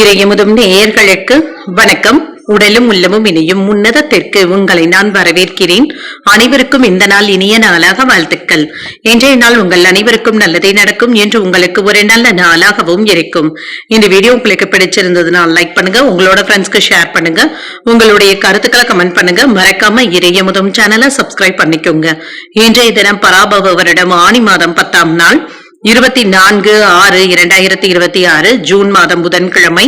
இறையமுதும் நேயர்களுக்கு வணக்கம். உடலும் உள்ளமும் இணையும் உன்னதத்திற்கு உங்களை நான் வரவேற்கிறேன். அனைவருக்கும் இந்த நாள் இனிய நாளாக வாழ்த்துக்கள். இன்றைய நாள் உங்கள் அனைவருக்கும் நல்லதே நடக்கும் என்று உங்களுக்கு ஒரு நல்ல நாளாகவும் இருக்கும். இந்த வீடியோ உங்களுக்கு பிடிச்சிருந்ததுனால் லைக் பண்ணுங்க, உங்களோட ஃப்ரெண்ட்ஸ்க்கு ஷேர் பண்ணுங்க, உங்களுடைய கருத்துக்களை கமெண்ட் பண்ணுங்க. மறக்காம இறையமுதும் சேனலை சப்ஸ்கிரைப் பண்ணிக்கோங்க. இன்றைய தினம் பராபவ வருடம் ஆனி மாதம் 10ஆம் நாள் 24/6/2026 ஜூன் மாதம் புதன்கிழமை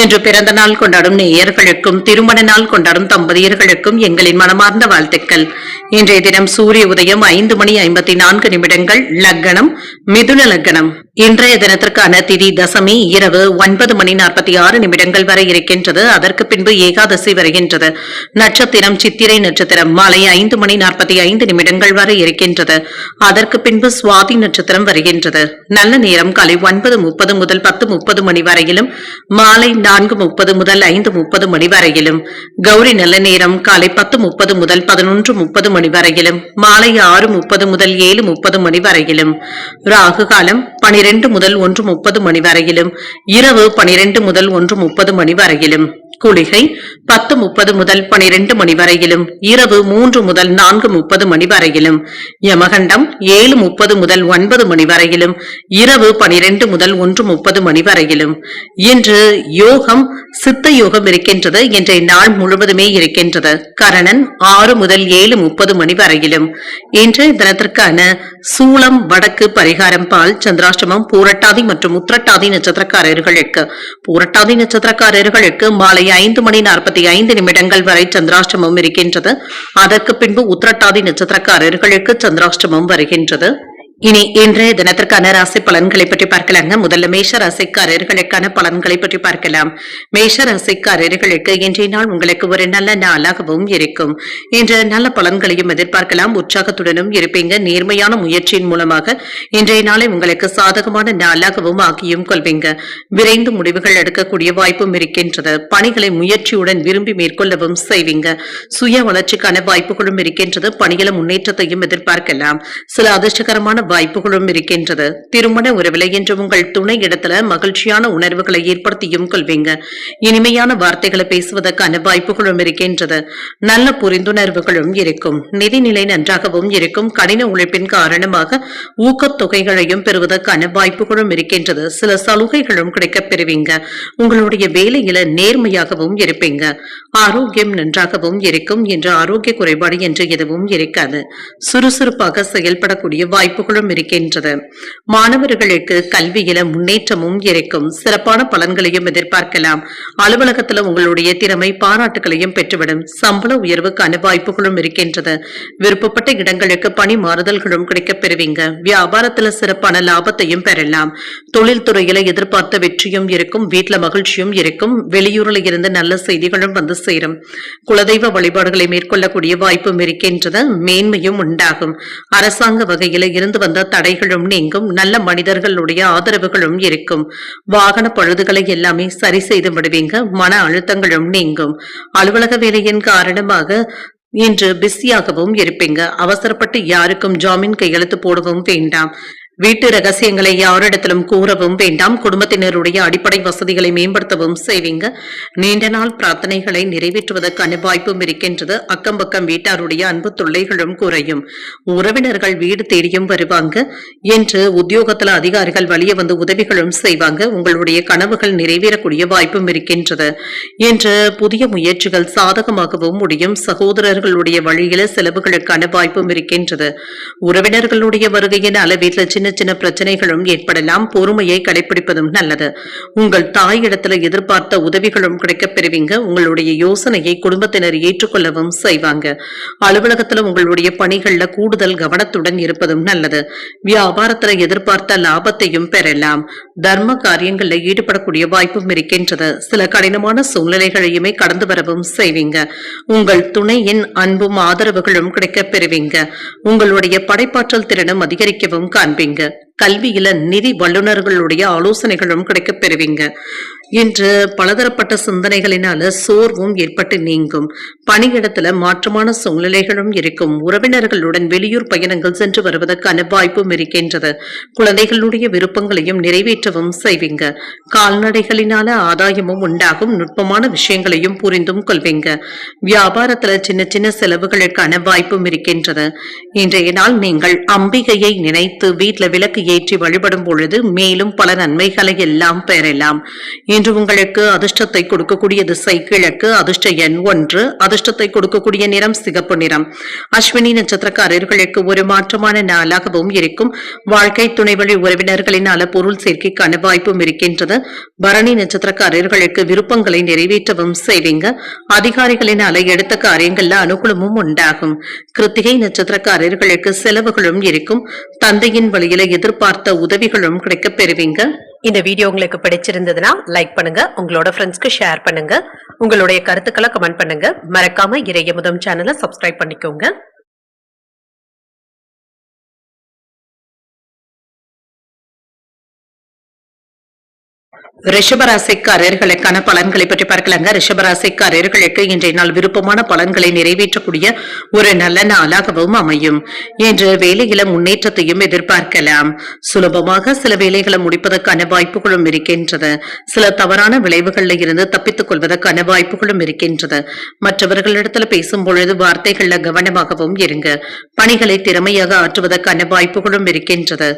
என்று பிறந்த நாள் கொண்டாடும் நேயர்களுக்கும் திருமண நாள் கொண்டாடும் தம்பதியர்களுக்கும் எங்களின் மனமார்ந்த வாழ்த்துக்கள். இன்றைய தினம் சூரிய உதயம் 5:54 லக்னம் மிதுன லக்னம். இன்றைய தினத்திற்கான திதி தசமி இரவு 9:46 வரை இருக்கின்றது. அதற்கு பின்பு ஏகாதசி வருகின்றது. நட்சத்திரம் சித்திரை நட்சத்திரம் மாலை 5:45 வரை இருக்கின்றது. அதற்கு பின்பு சுவாதி நட்சத்திரம் வருகின்றது. நல்ல நேரம் காலை 9:30 முதல் 10:30 மணி வரையிலும் மாலை 4:30 முதல் 5:30 மணி வரையிலும். கௌரி நல்ல நேரம் காலை 10:30 முதல் 11:30 மணி வரையிலும் மாலை 6:30 முதல் 7:30 மணி வரையிலும். ராகு காலம் 12 முதல் 1:30 மணி வரையிலும் இரவு 12 முதல் 1:30 மணி வரையிலும். குளிகை 10:30 முதல் 12 மணி வரையிலும் இரவு 3 முதல் 4:30 மணி வரையிலும். யமகண்டம் 7:30 முதல் 9 மணி வரையிலும் இரவு 12 முதல் 1:30 மணி வரையிலும். இன்று யோகம் சித்த யோகம் இருக்கின்றது. இன்றைய நாள் முழுவதுமே இருக்கின்றது. கரணன் 6 முதல் 7:30 மணி வரையிலும். இன்றைய தினத்திற்கான சூளம் வடக்கு பரிகாரம் பால். சந்திராஷ்டமம் பூரட்டாதி மற்றும் உத்திரட்டாதி நட்சத்திரக்காரர்களுக்கு. பூரட்டாதி நட்சத்திரக்காரர்களுக்கு மாலை 5:45 வரை சந்திராஷ்டமம் இருக்கின்றது. அதற்கு பின்பு உத்திரட்டாதி நட்சத்திரக்காரர்களுக்கு சந்திராஷ்டமம் வருகின்றது. இனி இன்றைய தினத்திற்கான ராசி பலன்களை பற்றி பார்க்கலாங்க. முதல்ல மேஷ ராசிக்காரர்களுக்கான பலன்களை பற்றி பார்க்கலாம். மேஷ ராசிக்காரர்களுக்கு இன்றைய நாள் உங்களுக்கு ஒரு நல்ல நாளாகவும் இருக்கும். இன்று நல்ல பலன்களையும் எதிர்பார்க்கலாம். உற்சாகத்துடனும் இருப்பீங்க. நேர்மையான முயற்சியின் மூலமாக இன்றைய நாளை உங்களுக்கு சாதகமான நாளாகவும் ஆக்கியும் கொள்வீங்க. விரைந்து முடிவுகள் எடுக்கக்கூடிய வாய்ப்பும் இருக்கின்றது. பணிகளை முயற்சியுடன் விரும்பி மேற்கொள்ளவும் செய்வீங்க. சுய வளர்ச்சிக்கான வாய்ப்புகளும் இருக்கின்றது. பணிகளை முன்னேற்றத்தையும் எதிர்பார்க்கலாம். சில அதிர்ஷ்டகரமான வாய்ப்புகளும் இருக்கின்றது. திருமண உறவில என்று உங்கள் துணை இடத்துல மகிழ்ச்சியான உணர்வுகளை ஏற்படுத்தியும் கொள்வீங்க. இனிமையான வார்த்தைகளை பேசுவதற்கான வாய்ப்புகளும் இருக்கின்றது. நல்ல புரிந்துணர்வுகளும் இருக்கும். நிதிநிலை நன்றாகவும் இருக்கும். கடின உழைப்பின் காரணமாக ஊக்கத்தொகைகளையும் பெறுவதற்கான வாய்ப்புகளும் இருக்கின்றது. சில சலுகைகளும் கிடைக்கப் பெறுவீங்க. உங்களுடைய வேலையில நேர்மையாகவும் இருப்பீங்க. ஆரோக்கியம் நன்றாகவும் இருக்கும். என்று ஆரோக்கிய குறைபாடு என்று எதுவும் இருக்காது. சுறுசுறுப்பாக செயல்படக்கூடிய வாய்ப்புகளும் இருக்கின்றது. மாணவர்களுக்கு கல்வியில முன்னேற்றமும் இருக்கும். சிறப்பான பலன்களையும் எதிர்பார்க்கலாம். அலுவலகத்தில் உங்களுடைய திறமை பாராட்டுகளையும் பெற்றுவிடும். சம்பள உயர்வுக்கான வாய்ப்புகளும் இருக்கின்றது. விருப்பப்பட்ட இடங்களுக்கு பணி மாறுதல்களும் கிடைக்கப் பெறுவீங்க. வியாபாரத்தில் சிறப்பான லாபத்தையும் பெறலாம். தொழில்துறையில எதிர்பார்த்த வெற்றியும் இருக்கும். வீட்டுல மகிழ்ச்சியும் இருக்கும். வெளியூரில் இருந்து நல்ல செய்திகளும் வந்து சேரும். குலதெய்வ வழிபாடுகளை மேற்கொள்ளக்கூடிய வாய்ப்பும் இருக்கின்றது. மேன்மையும் உண்டாகும். அரசாங்க வகையில இருந்து வந்த தடைகளும் நீங்கும். நல்ல மனிதர்களுடைய ஆதரவுகளும் இருக்கும். வாகன பழுதுகளை எல்லாமே சரி செய்து விடுவீங்க. மன அழுத்தங்களும் நீங்கும். அலுவலக வேலையின் காரணமாக இன்று பிஸியாகவும் இருப்பீங்க. அவசரப்பட்டு யாருக்கும் ஜாமீன் கையெழுத்து போடவும் வேண்டாம். வீட்டு ரகசியங்களை யாரிடத்திலும் கூறவும் வேண்டாம். குடும்பத்தினருடைய அடிப்படை வசதிகளை மேம்படுத்தவும் செய்வீங்க. நீண்ட நாள் பிரார்த்தனைகளை நிறைவேற்றுவதற்கான வாய்ப்பும் இருக்கின்றது. அக்கம் பக்கம் வீட்டாருடைய அன்பு தொல்லைகளும் குறையும். உறவினர்கள் வீடு தேடியும் வருவாங்க. என்று உத்தியோகத்தில் அதிகாரிகள் வழிய வந்து உதவிகளும் செய்வாங்க. உங்களுடைய கனவுகள் நிறைவேறக்கூடிய வாய்ப்பும் இருக்கின்றது. என்று புதிய முயற்சிகள் சாதகமாகவும் முடியும். சகோதரர்களுடைய வழியில செலவுகளுக்கான வாய்ப்பும் இருக்கின்றது. உறவினர்களுடைய வருகையின் அளவில் சின்ன சின்ன பிரச்சனைகளும் ஏற்படலாம். பொறுமையை கடைபிடிப்பதும் நல்லது. உங்கள் தாயிடத்துல எதிர்பார்த்த உதவிகளும் கிடைக்கப் பெறுவீங்க. உங்களுடைய யோசனையை குடும்பத்தினர் ஏற்றுக்கொள்ளவும் செய்வாங்க. அலுவலகத்துல உங்களுடைய பணிகள்ல கூடுதல் கவனத்துடன் இருப்பதும் நல்லது. வியாபாரத்துல எதிர்பார்த்த லாபத்தையும் பெறலாம். தர்ம காரியங்கள்ல ஈடுபடக்கூடிய வாய்ப்பும் இருக்கின்றது. சில கடினமான சூழ்நிலைகளையுமே கடந்து வரவும் செய்வீங்க. உங்கள் துணையின் அன்பும் ஆதரவுகளும் கிடைக்கப் பெறுவீங்க. உங்களுடைய படைப்பாற்றல் திறனும் அதிகரிக்கவும் காண்பீங்க. கல்வியில நிதி வல்லுநர்களுடைய ஆலோசனைகளும் கிடைக்கப் பெறுவீங்க. இன்று பலதரப்பட்ட சிந்தனைகளினால சோர்வும் ஏற்பட்டு நீங்கும். பணியிடத்துல மாற்றமான சூழ்நிலைகளும் இருக்கும். உறவினர்களுடன் வெளியூர் பயணங்கள் சென்று வருவதற்கான வாய்ப்பும் இருக்கின்றது. குழந்தைகளுடைய விருப்பங்களையும் நிறைவேற்றவும் செய்வீங்க. கால்நடைகளினால ஆதாயமும் உண்டாகும். நுட்பமான விஷயங்களையும் புரிந்தும் கொள்வீங்க. வியாபாரத்துல சின்ன சின்ன செலவுகளுக்கான வாய்ப்பும் இருக்கின்றது. இன்றைய நாள் நீங்கள் அம்பிகையை நினைத்து வீட்டில் விளக்கு ஏற்றி வழிபடும் பொழுது மேலும் பல நன்மைகளை எல்லாம் பெறலாம். இன்று உங்களுக்கு அதிர்ஷ்டத்தை கொடுக்கக்கூடிய திசை கிழக்கு, அதிர்ஷ்ட எண் 1, அதிர்ஷ்டத்தை கொடுக்கக்கூடிய நிறம் சிகப்பு நிறம். அஸ்வினி நட்சத்திரக்காரர்களுக்கு ஒரு மாற்றமான நாளாகவும் இருக்கும். வாழ்க்கை துணை வழி உறவினர்களினால பொருள் சேர்க்கைக்கான வாய்ப்பும் இருக்கின்றது. பரணி நட்சத்திரக்காரர்களுக்கு விருப்பங்களை நிறைவேற்றவும் செய்வீங்க. அதிகாரிகளினால எடுத்த காரியங்கள்ல அனுகூலமும் உண்டாகும். கிருத்திகை நட்சத்திரக்காரர்களுக்கு செலவுகளும் இருக்கும். தந்தையின் வழியில எதிர்பார்த்த உதவிகளும் கிடைக்கப் பெறுவீங்க. இந்த வீடியோ உங்களுக்கு பிடிச்சிருந்ததுன்னா லைக் பண்ணுங்க, உங்களோட ஃப்ரெண்ட்ஸ்க்கு ஷேர் பண்ணுங்க, உங்களுடைய கருத்துக்களை கமெண்ட் பண்ணுங்க. மறக்காம இறையமுதம் சேனலை சப்ஸ்கிரைப் பண்ணிக்கோங்க. ரிஷபராசிக்காரர்களுக்கான பலன்களை பற்றி பார்க்கலாங்க. ரிஷபராசிக்காரர்களுக்கு இன்றைய நாள் விருப்பமான பலன்களை நிறைவேற்றக்கூடிய ஒரு நல்ல நாளாகவும் அமையும். இன்று வேலையில முன்னேற்றத்தையும் எதிர்பார்க்கலாம். சுலபமாக சில வேலைகளை முடிப்பதற்கான வாய்ப்புகளும் இருக்கின்றது. சில தவறான விளைவுகள்ல இருந்து தப்பித்துக் கொள்வதற்கான வாய்ப்புகளும் இருக்கின்றது. மற்றவர்களிடத்துல பேசும் பொழுது வார்த்தைகள்ல கவனமாகவும் இருங்க. பணிகளை திறமையாக ஆற்றுவதற்கான வாய்ப்புகளும் இருக்கின்றது.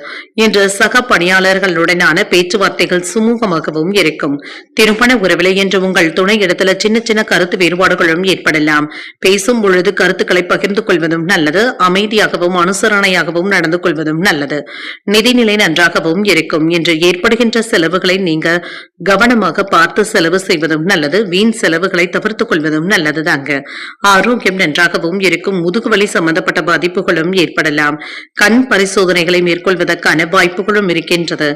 இன்று சக பணியாளர்களுடனான பேச்சுவார்த்தைகள் சுமூகமாக இருக்கும். திருமண உறவிலை என்று உங்கள் துணை இடத்துல சின்ன சின்ன கருத்து வேறுபாடுகளும் ஏற்படலாம். பேசும் பொழுது கருத்துக்களை பகிர்ந்து கொள்வதும் நல்லது. அமைதியாகவும் அனுசரணையாகவும் நடந்து கொள்வதும் நல்லது. நிதிநிலை நன்றாகவும் இருக்கும். இன்று ஏற்படுகின்ற செலவுகளை நீங்க கவனமாக பார்த்து செலவு செய்வதும் நல்லது. வீண் செலவுகளை தவிர்த்துக் கொள்வதும் நல்லதுதாங்க. ஆரோக்கியம் நன்றாகவும் இருக்கும். முதுகுவலி சம்பந்தப்பட்ட பாதிப்புகளும் ஏற்படலாம். கண் பரிசோதனைகளை மேற்கொள்வதற்கான வாய்ப்புகளும் இருக்கின்றது.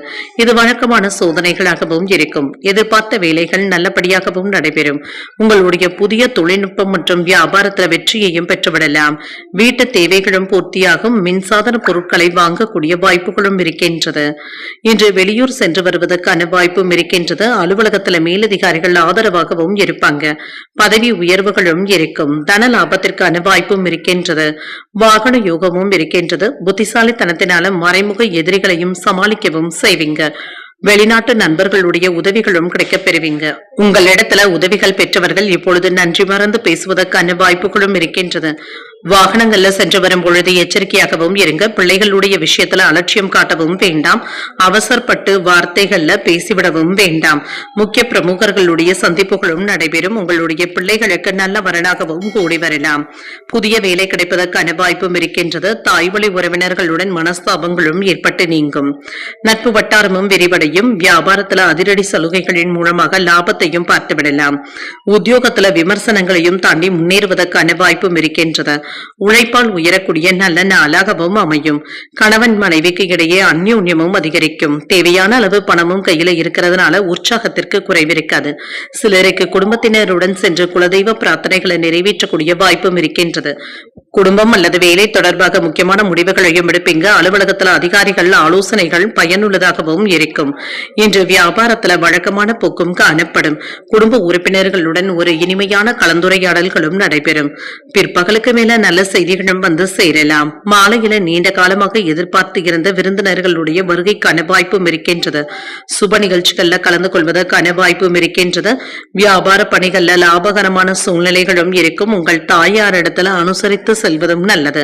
இது வழக்கமான சோதனைகளாகவும் இருக்கும். எதிர்பார்த்த வேலைகள் நல்லபடியாகவும் நடைபெறும். உங்களுடைய புதிய தொழில்நுட்பம் மற்றும் வியாபாரத்தில் வெற்றியையும் பெற்றுவிடலாம். வீட்டு தேவைகளும் பூர்த்தியாகும். மின்சாதன பொருட்களை வாங்கக்கூடிய வாய்ப்புகளும் இருக்கின்றது. இன்று வெளியூர் சென்று வருவதற்கான வாய்ப்பும் இருக்கின்றது. அலுவலகத்தில் மேலதிகாரிகள் ஆதரவாகவும் இருப்பாங்க. பதவி உயர்வுகளும் இருக்கும். தன லாபத்திற்கான வாய்ப்பும் இருக்கின்றது. வாகன யோகமும் இருக்கின்றது. புத்திசாலித்தனத்தினால மறைமுக எதிரிகளையும் சமாளிக்கவும் செய்வீங்க. வெளிநாட்டு நண்பர்களுடைய உதவிகளும் கிடைக்கப் பெறுவீங்க. உங்களிடத்துல உதவிகள் பெற்றவர்கள் இப்பொழுது நன்றி மறந்து பேசுவதற்கான வாய்ப்புகளும் இருக்கின்றது. வாகனங்கள்ல சென்று வரும் பொழுது எச்சரிக்கையாகவும் இருங்க. பிள்ளைகளுடைய விஷயத்துல அலட்சியம் காட்டவும் வேண்டாம். அவசரப்பட்டு வார்த்தைகள்ல பேசிவிடவும் வேண்டாம். முக்கிய பிரமுகர்களுடைய சந்திப்புகளும் நடைபெறும். உங்களுடைய பிள்ளைகளுக்கு நல்ல வரனாகவும் கூடி வரலாம். புதிய வேலை கிடைப்பதற்கான வாய்ப்பும் இருக்கின்றது. தாய்வழி உறவினர்களுடன் மனஸ்தாபங்களும் ஏற்பட்டு நீங்கும். நட்பு வட்டாரமும் விரிவடையும். வியாபாரத்துல அதிரடி சலுகைகளின் மூலமாக லாபத்தையும் பார்த்துவிடலாம். உத்தியோகத்துல விமர்சனங்களையும் தாண்டி முன்னேறுவதற்கான வாய்ப்பும் இருக்கின்றது. உழைப்பால் உயரக்கூடிய நல்ல நாளாகவும் அமையும். கணவன் மனைவிக்கு இடையே அந்யோன்யமும் அதிகரிக்கும். தேவையான அளவு பணமும் கையில இருக்கிறதுனால உற்சாகத்திற்கு குறைவிருக்காது. சிலருக்கு குடும்பத்தினருடன் சென்று குலதெய்வ பிரார்த்தனைகளை நிறைவேற்றக்கூடிய வாய்ப்பும் இருக்கின்றது. குடும்பம் அல்லது வேலை தொடர்பாக முக்கியமான முடிவுகளையும் எடுப்பீங்க. அலுவலகத்தில் அதிகாரிகள் ஆலோசனைகள் பயனுள்ளதாகவும் இருக்கும். இன்று வியாபாரத்தில் வழக்கமான போக்கும் காணப்படும். குடும்ப உறுப்பினர்களுடன் ஒரு இனிமையான கலந்துரையாடல்களும் நடைபெறும். பிற்பகலுக்கு மேல நல்ல செய்திகளும் வந்து சேரலாம். மாலையில நீண்ட காலமாக எதிர்பார்த்து இருந்த விருந்தினர்களுடைய வருகைக்கான வாய்ப்பும் இருக்கின்றது. சுப நிகழ்ச்சிகள்ல கலந்து கொள்வதற்கான வாய்ப்பும் இருக்கின்றது. வியாபார பணிகள்ல லாபகரமான சூழ்நிலைகளும் இருக்கும். உங்கள் தாயாரிடத்துல அனுசரித்து செல்வதும் நல்லது.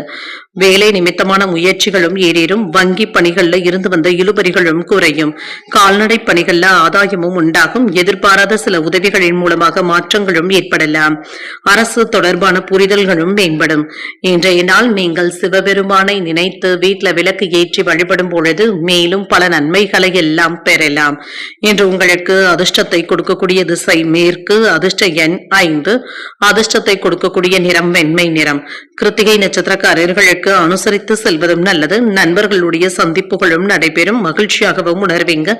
வேலை நிமித்தமான முயற்சிகளும் ஏறேறும். வங்கி பணிகள்ல இருந்து வந்த இழுபறிகளும் குறையும். கால்நடை பணிகள்ல ஆதாயமும் உண்டாகும். எதிர்பாராத சில உதவிகளின் மூலமாக மாற்றங்களும் ஏற்படலாம். அரசு தொடர்பான புரிதல்களும் மேம்படும். இன்றைய நாள் நீங்கள் சிவபெருமானை நினைத்து வீட்டில் விளக்கு ஏற்றி வழிபடும் பொழுது மேலும் பல நன்மைகளை எல்லாம் பெறலாம். இன்று உங்களுக்கு அதிர்ஷ்டத்தை கொடுக்கக்கூடிய திசை மேற்கு, அதிர்ஷ்ட எண் 5, அதிர்ஷ்டத்தை கொடுக்கக்கூடிய நிறம் வெண்மை நிறம். கிருத்திகை நட்சத்திரக்காரர்களுக்கு அனுசரித்து செல்வதும் நல்லது. நண்பர்களுடைய சந்திப்புகளும் நடைபெறும். மகிழ்ச்சியாகவும் உணர்வீங்க.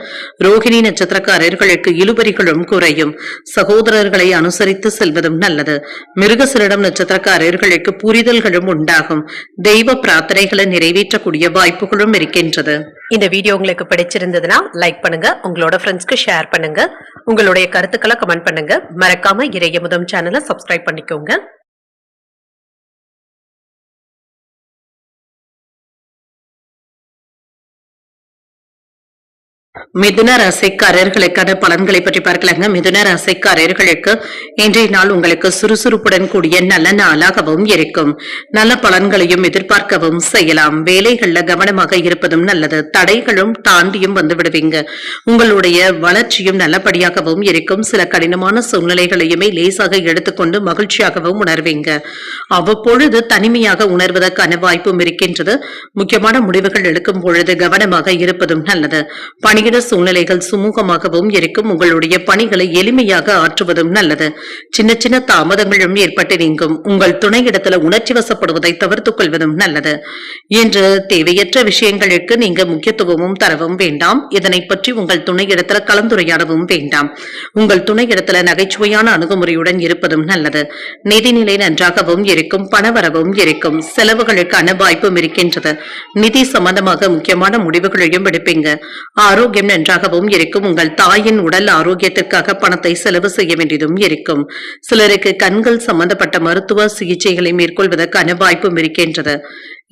ரோகிணி நட்சத்திரக்காரர்களுக்கு இழுபறிகளும் குறையும். சகோதரர்களை அனுசரித்து செல்வதும் நல்லது. மிருகசிரிடம் நட்சத்திரக்காரர்களுக்கு புரிதல்களும் உண்டாகும். தெய்வ பிரார்த்தனைகளை நிறைவேற்றக்கூடிய வாய்ப்புகளும் இருக்கின்றது. இந்த வீடியோ உங்களுக்கு பிடிச்சிருந்ததுன்னா லைக் பண்ணுங்க, உங்களோட ஃப்ரெண்ட்ஸ்க்கு ஷேர் பண்ணுங்க, உங்களுடைய கருத்துக்களை கமெண்ட் பண்ணுங்க. மறக்காம இறையமுதம் சேனலை சப்ஸ்கிரைப் பண்ணிக்கோங்க. மிதுன ராசிக்காரர்களுக்கான பலன்களை பற்றி பார்க்கலாங்க. மிதுன ராசிக்காரர்களுக்கு இன்றைய நாள் உங்களுக்கு சுறுசுறுப்புடன் கூடிய நல்ல நாளாகவும் இருக்கும். நல்ல பலன்களையும் எதிர்பார்க்கவும் செய்யலாம். வேலைகள்ல கவனமாக இருப்பதும் நல்லது. தடைகளும் தாண்டியும் வந்து விடுவீங்க. உங்களுடைய வளர்ச்சியும் நல்லபடியாகவும் இருக்கும். சில கடினமான சூழ்நிலைகளையுமே லேசாக எடுத்துக்கொண்டு மகிழ்ச்சியாகவும் உணர்வீங்க. அவ்வப்பொழுது தனிமையாக உணர்வதற்கான வாய்ப்பும் இருக்கின்றது. முக்கியமான முடிவுகள் எடுக்கும் பொழுது கவனமாக இருப்பதும் நல்லது. பணியிட சூழ்நிலைகள் சுமூகமாகவும் இருக்கும். உங்களுடைய பணிகளை எளிமையாக ஆற்றுவதும் நல்லது. சின்ன சின்ன தாமதங்களும் ஏற்பட்டு நீங்கும். உங்கள் துணையிடத்துல உணர்ச்சி வசப்படுவதை தவிர்த்துக் கொள்வதும் நல்லது. என்று தேவையற்ற விஷயங்களுக்கு நீங்க முக்கியத்துவமும் தரவும் வேண்டாம். இதனை பற்றி உங்கள் துணையிடத்துல கலந்துரையாடவும் வேண்டாம். உங்கள் துணையிடத்துல நகைச்சுவையான அணுகுமுறையுடன் இருப்பதும் நல்லது. நிதிநிலை நன்றாகவும் இருக்கும். பணவரவும் இருக்கும். செலவுகளுக்கான வாய்ப்பும் இருக்கின்றது. நிதி சம்பந்தமாக முக்கியமான முடிவுகளையும் எடுப்பீங்க. ஆரோக்கியம் நன்றாகவும் இருக்கும். உங்கள் தாயின் உடல் ஆரோக்கியத்திற்காக பணத்தை செலவு செய்ய வேண்டியதும் இருக்கும். சிலருக்கு கண்கள் சம்பந்தப்பட்ட மருத்துவ சிகிச்சைகளை மேற்கொள்வதற்கான வாய்ப்பும் இருக்கின்றது.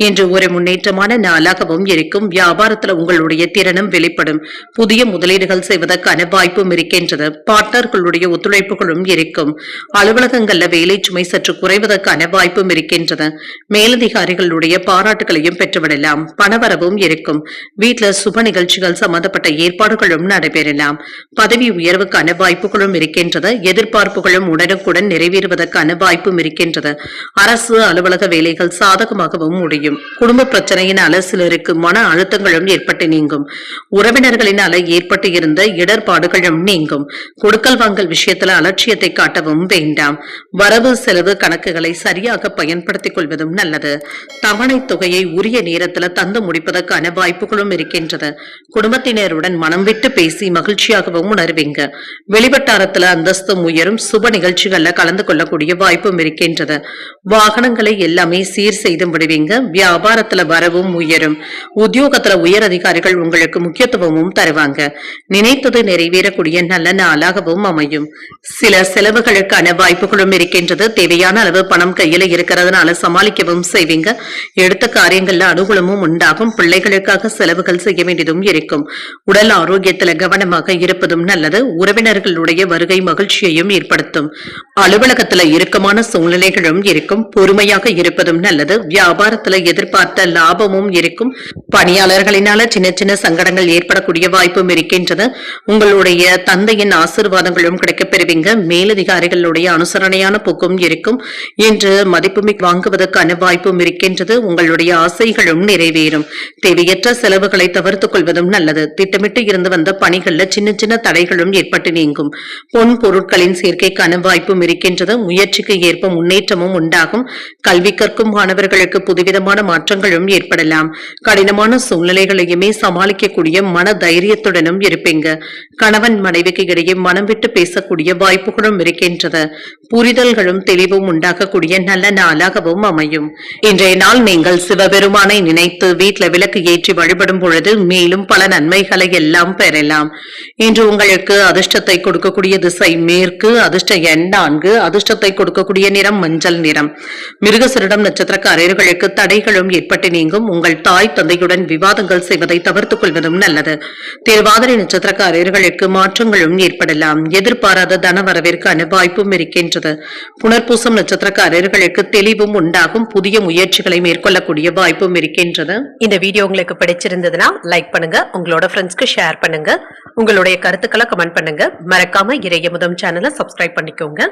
இன்று ஒரு முன்னேற்றமான நாளாகவும் இருக்கும். வியாபாரத்தில் உங்களுடைய திறனும் வெளிப்படும். புதிய முதலீடுகள் செய்வதற்கான வாய்ப்பும் இருக்கின்றது. பார்ட்னர்களுடைய ஒத்துழைப்புகளும் இருக்கும். அலுவலகங்கள்ல வேலை சுமை சற்று குறைவதற்கான வாய்ப்பும் இருக்கின்றது. மேலதிகாரிகளுடைய பாராட்டுகளையும் பெற்றுவிடலாம். பணவரவும் இருக்கும். வீட்டில் சுப நிகழ்ச்சிகள் சம்பந்தப்பட்ட ஏற்பாடுகளும் நடைபெறலாம். பதவி உயர்வுக்கான வாய்ப்புகளும் இருக்கின்றது. எதிர்பார்ப்புகளும் உடனுக்குடன் நிறைவேறுவதற்கான வாய்ப்பும் இருக்கின்றது. அரசு அலுவலக வேலைகள் சாதகமாகவும் முடியும். குடும்ப பிரச்சனையினால சிலருக்கு மன அழுத்தங்களும் ஏற்பட்டு நீங்கும். உறவினர்களினால ஏற்பட்டு இருந்த இடர்பாடுகளும் நீங்கும். கொடுக்கல் வாங்கல் விஷயத்துல அலட்சியத்தை காட்டவும் வேண்டாம். வரவு செலவு கணக்குகளை சரியாக பயன்படுத்திக் கொள்வதும் நல்லது. தவணை தொகையை உரிய நேரத்துல தந்து முடிப்பதற்கான வாய்ப்புகளும் இருக்கின்றது. குடும்பத்தினருடன் மனம் விட்டு பேசி மகிழ்ச்சியாகவும் உணர்வீங்க. வெளிவட்டாரத்துல அந்தஸ்தும் உயரும். சுப நிகழ்ச்சிகள்ல கலந்து கொள்ளக்கூடிய வாய்ப்பும் இருக்கின்றது. வாகனங்களை எல்லாமே சீர் செய்து விடுவீங்க. வியாபாரத்துல வரவும் உயரும். உத்தியோகத்துல உயர் அதிகாரிகள் உங்களுக்கு முக்கியத்துவமும் தருவாங்க. நினைத்தது நிறைவேறக்கூடிய நல்ல நாளாகவும் அமையும். சில செலவுகளுக்கான வாய்ப்புகளும் இருக்கின்றது. தேவையான அளவு பணம் கையில இருக்கிறதுனால சமாளிக்கவும் செய்வீங்க. எடுத்த காரியங்கள்ல அனுகூலமும் உண்டாகும். பிள்ளைகளுக்காக செலவுகள் செய்ய வேண்டியதும் இருக்கும். உடல் ஆரோக்கியத்துல கவனமாக இருப்பதும் நல்லது. உறவினர்களுடைய வருகை மகிழ்ச்சியையும் ஏற்படுத்தும். அலுவலகத்துல இறுக்கமான சூழ்நிலைகளும் இருக்கும். பொறுமையாக இருப்பதும் நல்லது. வியாபாரத்துல எதிர்பார்த்த லாபமும் இருக்கும். பணியாளர்களினால சின்ன சின்ன சங்கடங்கள் ஏற்படக்கூடிய வாய்ப்பும் இருக்கின்றது. உங்களுடைய தந்தையின் ஆசீர்வாதங்களும் கிடைக்கப் பெறுவீங்க. மேலதிகாரிகளுடைய அனுசரணையான போக்கும் இருக்கும். என்று மதிப்புமிக்க வாங்குவதற்கான வாய்ப்பும் இருக்கின்றது. உங்களுடைய ஆசைகளும் நிறைவேறும். தேவையற்ற செலவுகளை தவிர்த்துக் கொள்வதும் நல்லது. திட்டமிட்டு இருந்து வந்த பணிகள்ல சின்ன சின்ன தடைகளும் ஏற்பட்டு நீங்கும். பொன் பொருட்களின் சேர்க்கைக்கான வாய்ப்பும் இருக்கின்றது. முயற்சிக்கு ஏற்ப முன்னேற்றமும் உண்டாகும். கல்வி கற்கும் மாணவர்களுக்கு புதுவிதமான மாற்றங்களும் ஏற்படலாம். கடினமான சூழ்நிலைகளையுமே சமாளிக்கக்கூடிய மன தைரியத்துடனும் இருப்பீங்க. கணவன் மனைவிக்கு இடையே மனம் விட்டு பேசக்கூடிய வாய்ப்புகளும் இருக்கின்றது. புரிதல்களும் தெளிவும் உண்டாகக்கூடிய நல்ல நாளாகவும் அமையும். இன்றைய நாள் நீங்கள் சிவபெருமானை நினைத்து வீட்டில் விளக்கு ஏற்றி வழிபடும் பொழுது மேலும் பல நன்மைகளை எல்லாம் பெறலாம். இன்று உங்களுக்கு அதிர்ஷ்டத்தை கொடுக்கக்கூடிய திசை மேற்கு. அதிர்ஷ்ட எண் 4. அதிர்ஷ்டத்தை கொடுக்கக்கூடிய நிறம் மஞ்சள் நிறம். மிருகசீரிடம் நட்சத்திரக்காரர்களுக்கு தடைகளும் ஏற்பட்டு நீங்கும். உங்கள் தாய் தந்தையுடன் விவாதங்கள் செய்வதை தவிர்த்துக் கொள்வதும் நல்லது. திருவாதிரை நட்சத்திரக்காரர்களுக்கு மாற்றங்களும் ஏற்படலாம். எதிர்பாராத தன வரவிற்கான வாய்ப்பும் இருக்கின்றது. புனர்பூசம் நட்சத்திரக்காரர்களுக்கு தெளிவும் உண்டாகும். புதிய முயற்சிகளை மேற்கொள்ளக்கூடிய வாய்ப்பும் இருக்கின்றது. இந்த வீடியோ உங்களுக்கு பிடிச்சிருந்ததுன்னா லைக் பண்ணுங்க, உங்களோட ஃப்ரெண்ட்ஸ்க்கு ஷேர் பண்ணுங்க, உங்களுடைய கருத்துக்களை கமெண்ட் பண்ணுங்க. மறக்காம இறையமுதம் சேனலை சப்ஸ்கிரைப் பண்ணிக்கோங்க.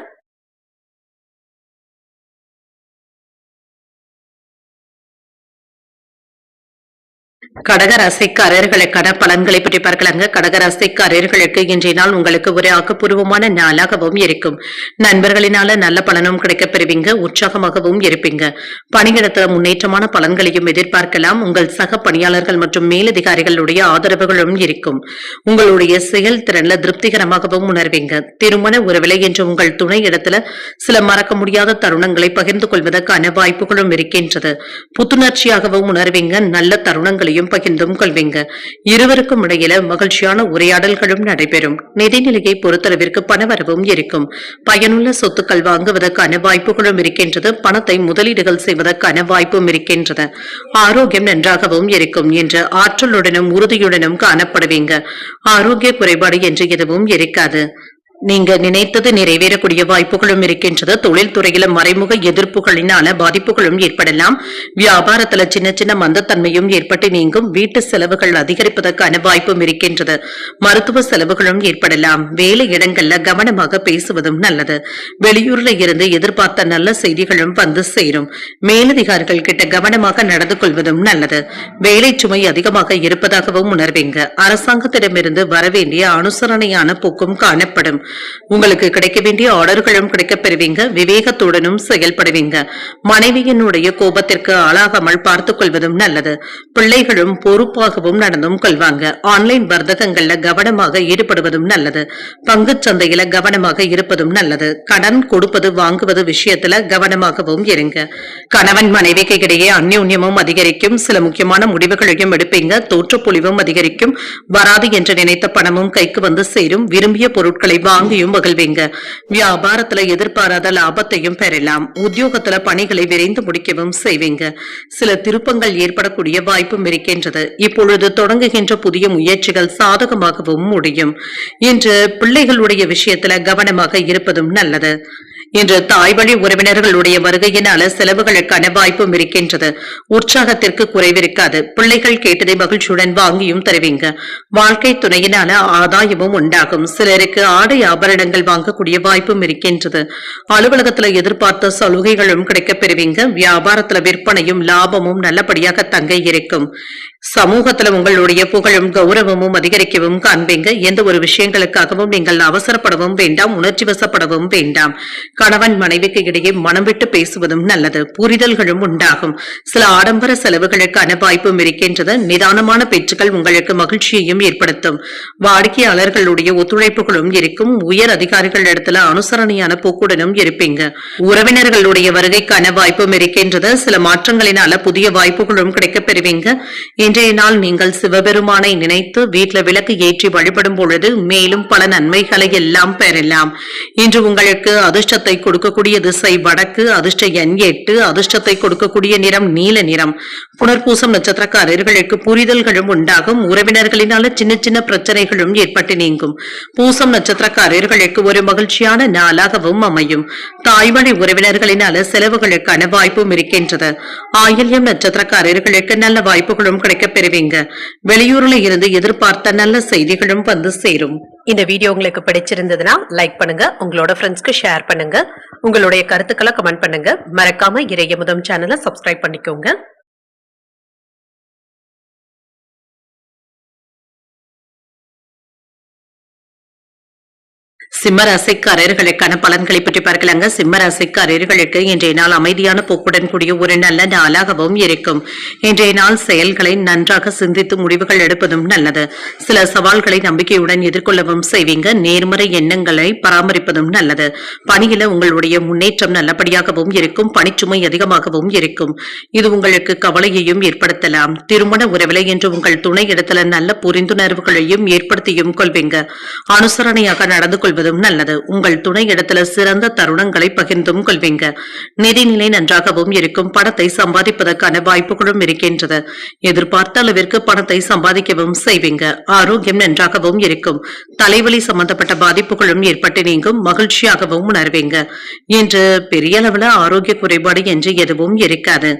கடகராசிக்காரர்களுக்கான பலன்களை பற்றி பார்க்கலாங்க. கடகராசிக்காரர்களுக்கு இன்றைய நாள் உங்களுக்கு ஒரு ஆக்கப்பூர்வமான நாளாகவும் இருக்கும். நண்பர்களினால நல்ல பலனும் கிடைக்கப் பெறுவீங்க. உற்சாகமாகவும் இருப்பீங்க. பணியிடத்துல முன்னேற்றமான பலன்களையும் எதிர்பார்க்கலாம். உங்கள் சக பணியாளர்கள் மற்றும் மேலதிகாரிகளுடைய ஆதரவுகளும் இருக்கும். உங்களுடைய செயல்திறன்ல திருப்திகரமாகவும் உணர்வீங்க. திருமண உறவிலை என்று உங்கள் துணை இடத்துல சில மறக்க முடியாத தருணங்களை பகிர்ந்து கொள்வதற்கான வாய்ப்புகளும் இருக்கின்றது. புத்துணர்ச்சியாகவும் உணர்வீங்க. நல்ல தருணங்களையும் பகிர்ந்தும் கொள்வீங்க. இருவருக்கும் இடையில மகிழ்ச்சியான உரையாடல்களும் நடைபெறும். நிதிநிலையை பொறுத்தளவிற்கு பணவரவும் இருக்கும். பயனுள்ள சொத்துக்கள் வாங்குவதற்கான வாய்ப்புகளும் இருக்கின்றது. பணத்தை முதலீடுகள் செய்வதற்கான வாய்ப்பும் இருக்கின்றது. ஆரோக்கியம் நன்றாகவும் இருக்கும் என்று ஆற்றலுடனும் உறுதியுடனும் காணப்படுவீங்க. ஆரோக்கிய குறைபாடு என்று எதுவும் இருக்காது. நீங்க நினைத்தது நிறைவேறக்கூடிய வாய்ப்புகளும் இருக்கின்றது. தொழில்துறையில மறைமுக எதிர்ப்புகளினால பாதிப்புகளும் ஏற்படலாம். வியாபாரத்துல சின்ன சின்ன மந்தத்தன்மையும் ஏற்பட்டு நீங்கும். வீட்டு செலவுகள் அதிகரிப்பதற்கான வாய்ப்பும் இருக்கின்றது. மருத்துவ செலவுகளும் ஏற்படலாம். வேலை இடங்கள்ல கவனமாக பேசுவதும் நல்லது. வெளியூர்ல இருந்து எதிர்பார்த்த நல்ல செய்திகளும் வந்து சேரும். மேலதிகாரிகள் கிட்ட கவனமாக நடந்து கொள்வதும் நல்லது. வேலை சுமை அதிகமாக இருப்பதாகவும் உணர்வீங்க. அரசாங்கத்திடமிருந்து வரவேண்டிய அனுசரணையான போக்கும் காணப்படும். உங்களுக்கு கிடைக்க வேண்டிய ஆர்டர்களும் கிடைக்கப் பெறுவீங்க. விவேகத்துடனும் செயல்படுவீங்க. மனைவியினுடைய கோபத்திற்கு ஆளாகாமல் பார்த்துக் கொள்வதும் நல்லது. பிள்ளைகளும் பொறுப்பாகவும் நடந்தும் கொள்வாங்க. ஆன்லைன் வர்த்தகங்கள்ல கவனமாக ஈடுபடுவதும் நல்லது. பங்குச் சந்தையில கவனமாக இருப்பதும் நல்லது. கடன் கொடுப்பது வாங்குவது விஷயத்துல கவனமாகவும் இருங்க. கணவன் மனைவிக்கு இடையே அந்யோன்யமும் அதிகரிக்கும். சில முக்கியமான முடிவுகளையும் எடுப்பீங்க. தோற்றப்பொழிவும் அதிகரிக்கும். வராது என்று நினைத்த பணமும் கைக்கு வந்து சேரும். விரும்பிய பொருட்களை வாங்கியும் மகிழ்வீங்க. வியாபாரத்துல எதிர்பாராத லாபத்தையும் பெறலாம். உத்தியோகத்துல பணிகளை விரைந்து முடிக்கவும் செய்வீங்க. சில திருப்பங்கள் ஏற்படக்கூடிய வாய்ப்பும் இருக்கின்றது. இப்பொழுது தொடங்குகின்ற புதிய முயற்சிகள் சாதகமாகவும் முடியும். இன்று பிள்ளைகளுடைய விஷயத்துல கவனமாக இருப்பதும் நல்லது. இன்று தாய் வழி உறவினர்களுடைய வருகையினால செலவுகளுக்கான வாய்ப்பும் இருக்கின்றது. உற்சாகத்திற்கு குறைவிருக்காது. பிள்ளைகள் கேட்டதை மகிழ்ச்சியுடன் வாங்கியும் தருவீங்க. வாழ்க்கை துணையினால ஆதாயமும் உண்டாகும். சிலருக்கு ஆடை ஆபரணங்கள் வாங்கக்கூடிய வாய்ப்பும் இருக்கின்றது. அலுவலகத்துல எதிர்பார்த்த சலுகைகளும் கிடைக்கப் பெறுவீங்க. வியாபாரத்துல விற்பனையும் லாபமும் நல்லபடியாக தங்க இருக்கும். சமூகத்துல உங்களுடைய புகழும் கௌரவமும் அதிகரிக்கவும் காண்பீங்க. எந்த ஒரு விஷயங்களுக்காகவும் நீங்கள் அவசரப்படவும் வேண்டாம். உணர்ச்சி வசப்படவும் வேண்டாம். கணவன் மனைவிக்கு இடையே மனம் விட்டு பேசுவதும் நல்லது. புரிதல்களும் உண்டாகும். சில ஆடம்பர செலவுகளுக்கான வாய்ப்பும் இருக்கின்றது. நிதானமான பேச்சுக்கள் உங்களுக்கு மகிழ்ச்சியையும் ஏற்படுத்தும். வாடிக்கையாளர்களுடைய ஒத்துழைப்புகளும் இருக்கும். உயர் அதிகாரிகள் இடத்துல அனுசரணையான போக்குடனும் இருப்பீங்க. உறவினர்களுடைய வருகைக்கான வாய்ப்பும் இருக்கின்றது. சில மாற்றங்களினால புதிய வாய்ப்புகளும் கிடைக்கப் பெறுவீங்க. இன்றைய நாள் நீங்கள் சிவபெருமானை நினைத்து வீட்டுல விளக்கு ஏற்றி வழிபடும் பொழுது மேலும் பல நன்மைகளை எல்லாம் பெறலாம். இன்று உங்களுக்கு அதிர்ஷ்டத்தை கொடுக்கக்கூடிய திசை வடக்கு. அதிர்ஷ்ட எண் 8. அதிர்ஷ்டத்தை கொடுக்கக்கூடிய நிறம் நீல நிறம். புனர்பூசம் நட்சத்திரக்காரர்களுக்கு புரிதல்களும் உண்டாகும். உறவினர்களினால சின்ன சின்ன பிரச்சனைகளும் ஏற்பட்டு நீங்கும். பூசம் நட்சத்திரக்காரர்களுக்கு ஒரு மகிழ்ச்சியான நாளாகவும் அமையும். தாய்வழி உறவினர்களினால செலவுகளுக்கான வாய்ப்பும் இருக்கின்றது. ஆயில்யம் நட்சத்திரக்காரர்களுக்கு நல்ல வாய்ப்புகளும் கிடைக்கப் பெறுவீங்க. வெளியூர்ல இருந்து எதிர்பார்த்த நல்ல செய்திகளும் வந்து சேரும். இந்த வீடியோ உங்களுக்கு பிடிச்சிருந்ததுன்னா லைக் பண்ணுங்க. உங்களோட ஃப்ரெண்ட்ஸ்க்கு ஷேர் பண்ணுங்க. உங்களுடைய கருத்துக்களை கமெண்ட் பண்ணுங்க. மறக்காம இறையமுதம் சேனலை சப்ஸ்கிரைப் பண்ணிக்கோங்க. சிம்மராசிக்காரர்களுக்கான பலன்களை பற்றி பார்க்கலாங்க. சிம்மராசிக்காரர்களுக்கு இன்றைய நாள் அமைதியான போக்குடன் கூடிய ஒரு நல்ல நாளாகவும் இருக்கும். இன்றைய நாள் செயல்களை நன்றாக சிந்தித்து முடிவுகள் எடுப்பதும் நல்லது. சில சவால்களை நம்பிக்கையுடன் எதிர்கொள்ளவும் செய்வீங்க. நேர்மறை எண்ணங்களை பராமரிப்பதும் நல்லது. பணியில உங்களுடைய முன்னேற்றம் நல்லபடியாகவும் இருக்கும். பணிச்சுமை அதிகமாகவும் இருக்கும். இது உங்களுக்கு கவலையையும் ஏற்படுத்தலாம். திருமண உறவிலை என்று உங்கள் துணை இடத்துல நல்ல புரிந்துணர்வுகளையும் ஏற்படுத்தியும் கொள்வீங்க. அனுசரணையாக நடந்து கொள்வது நல்லது. உங்கள் துணை இடத்துல சிறந்த தருணங்களை பகிர்ந்தும் கொள்வீங்க. நிதிநிலை நன்றாகவும் இருக்கும். பணத்தை சம்பாதிப்பதற்கான வாய்ப்புகளும் இருக்கின்றது. எதிர்பார்த்த அளவிற்கு பணத்தை சம்பாதிக்கவும் செய்வீங்க. ஆரோக்கியம் நன்றாகவும் இருக்கும். தலைவலி சம்பந்தப்பட்ட பாதிப்புகளும் ஏற்பட்டு நீங்கும். மகிழ்ச்சியாகவும் உணர்வீங்க. இன்று பெரிய அளவுல ஆரோக்கிய குறைபாடு என்று எதுவும் இருக்காது.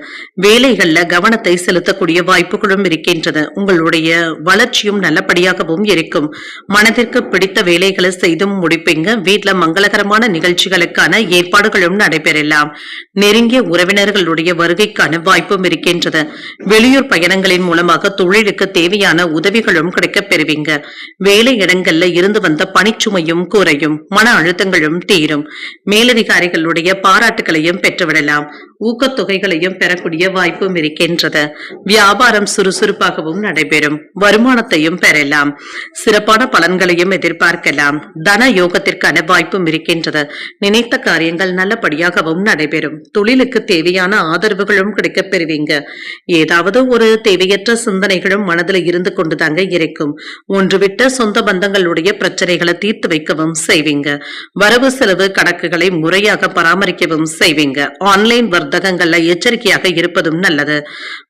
வேலைகள்ல கவனத்தை செலுத்தக்கூடிய வாய்ப்புகளும் இருக்கின்றது. உங்களுடைய வளர்ச்சியும் நல்லபடியாகவும் இருக்கும். மனதிற்கு பிடித்த வேலைகளை செய்தும் முடிவு முடிப்பீங்க. வீட்டுல மங்களகரமான நிகழ்ச்சிகளுக்கான ஏற்பாடுகளும் நடைபெறலாம். நெருங்கிய உறவினர்களுடைய வருகைக்கான வாய்ப்பும் இருக்கின்றது. வெளியூர் பயணங்களின் மூலமாக தொழிலுக்கு தேவையான உதவிகளும் கிடைக்கப் பெறுவீங்க. வேலை இடங்கள்ல இருந்து வந்த பணிச்சுமையும் குறையும், மன அழுத்தங்களும் தீரும். மேலதிகாரிகளுடைய பாராட்டுகளையும் பெற்றுவிடலாம். ஊக்கத்தொகைகளையும் பெறக்கூடிய வாய்ப்பும் இருக்கின்றது. வியாபாரம் சுறுசுறுப்பாகவும் நடைபெறும். வருமானத்தையும் பெறலாம். சிறப்பான பலன்களையும் எதிர்பார்க்கலாம். தன யோகத்திற்கான வாய்ப்பும் இருக்கின்றது. நினைத்த காரியங்கள் நல்லபடியாகவும் நடைபெறும். தொழிலுக்கு தேவையான ஆதரவுகளும் கிடைக்கப் பெறுவீங்க. ஏதாவது ஒரு தேவையற்ற சிந்தனைகளும் மனதில் இருந்து கொண்டுதாங்க இருக்கும். ஒன்றுவிட்ட சொந்த பந்தங்களுடைய பிரச்சனைகளை தீர்த்து வைக்கவும் செய்வீங்க. வரவு செலவு கணக்குகளை முறையாக பராமரிக்கவும் செய்வீங்க. ஆன்லைன் வர்த்தகங்கள்ல எச்சரிக்கையாக இருப்பதும் நல்லது.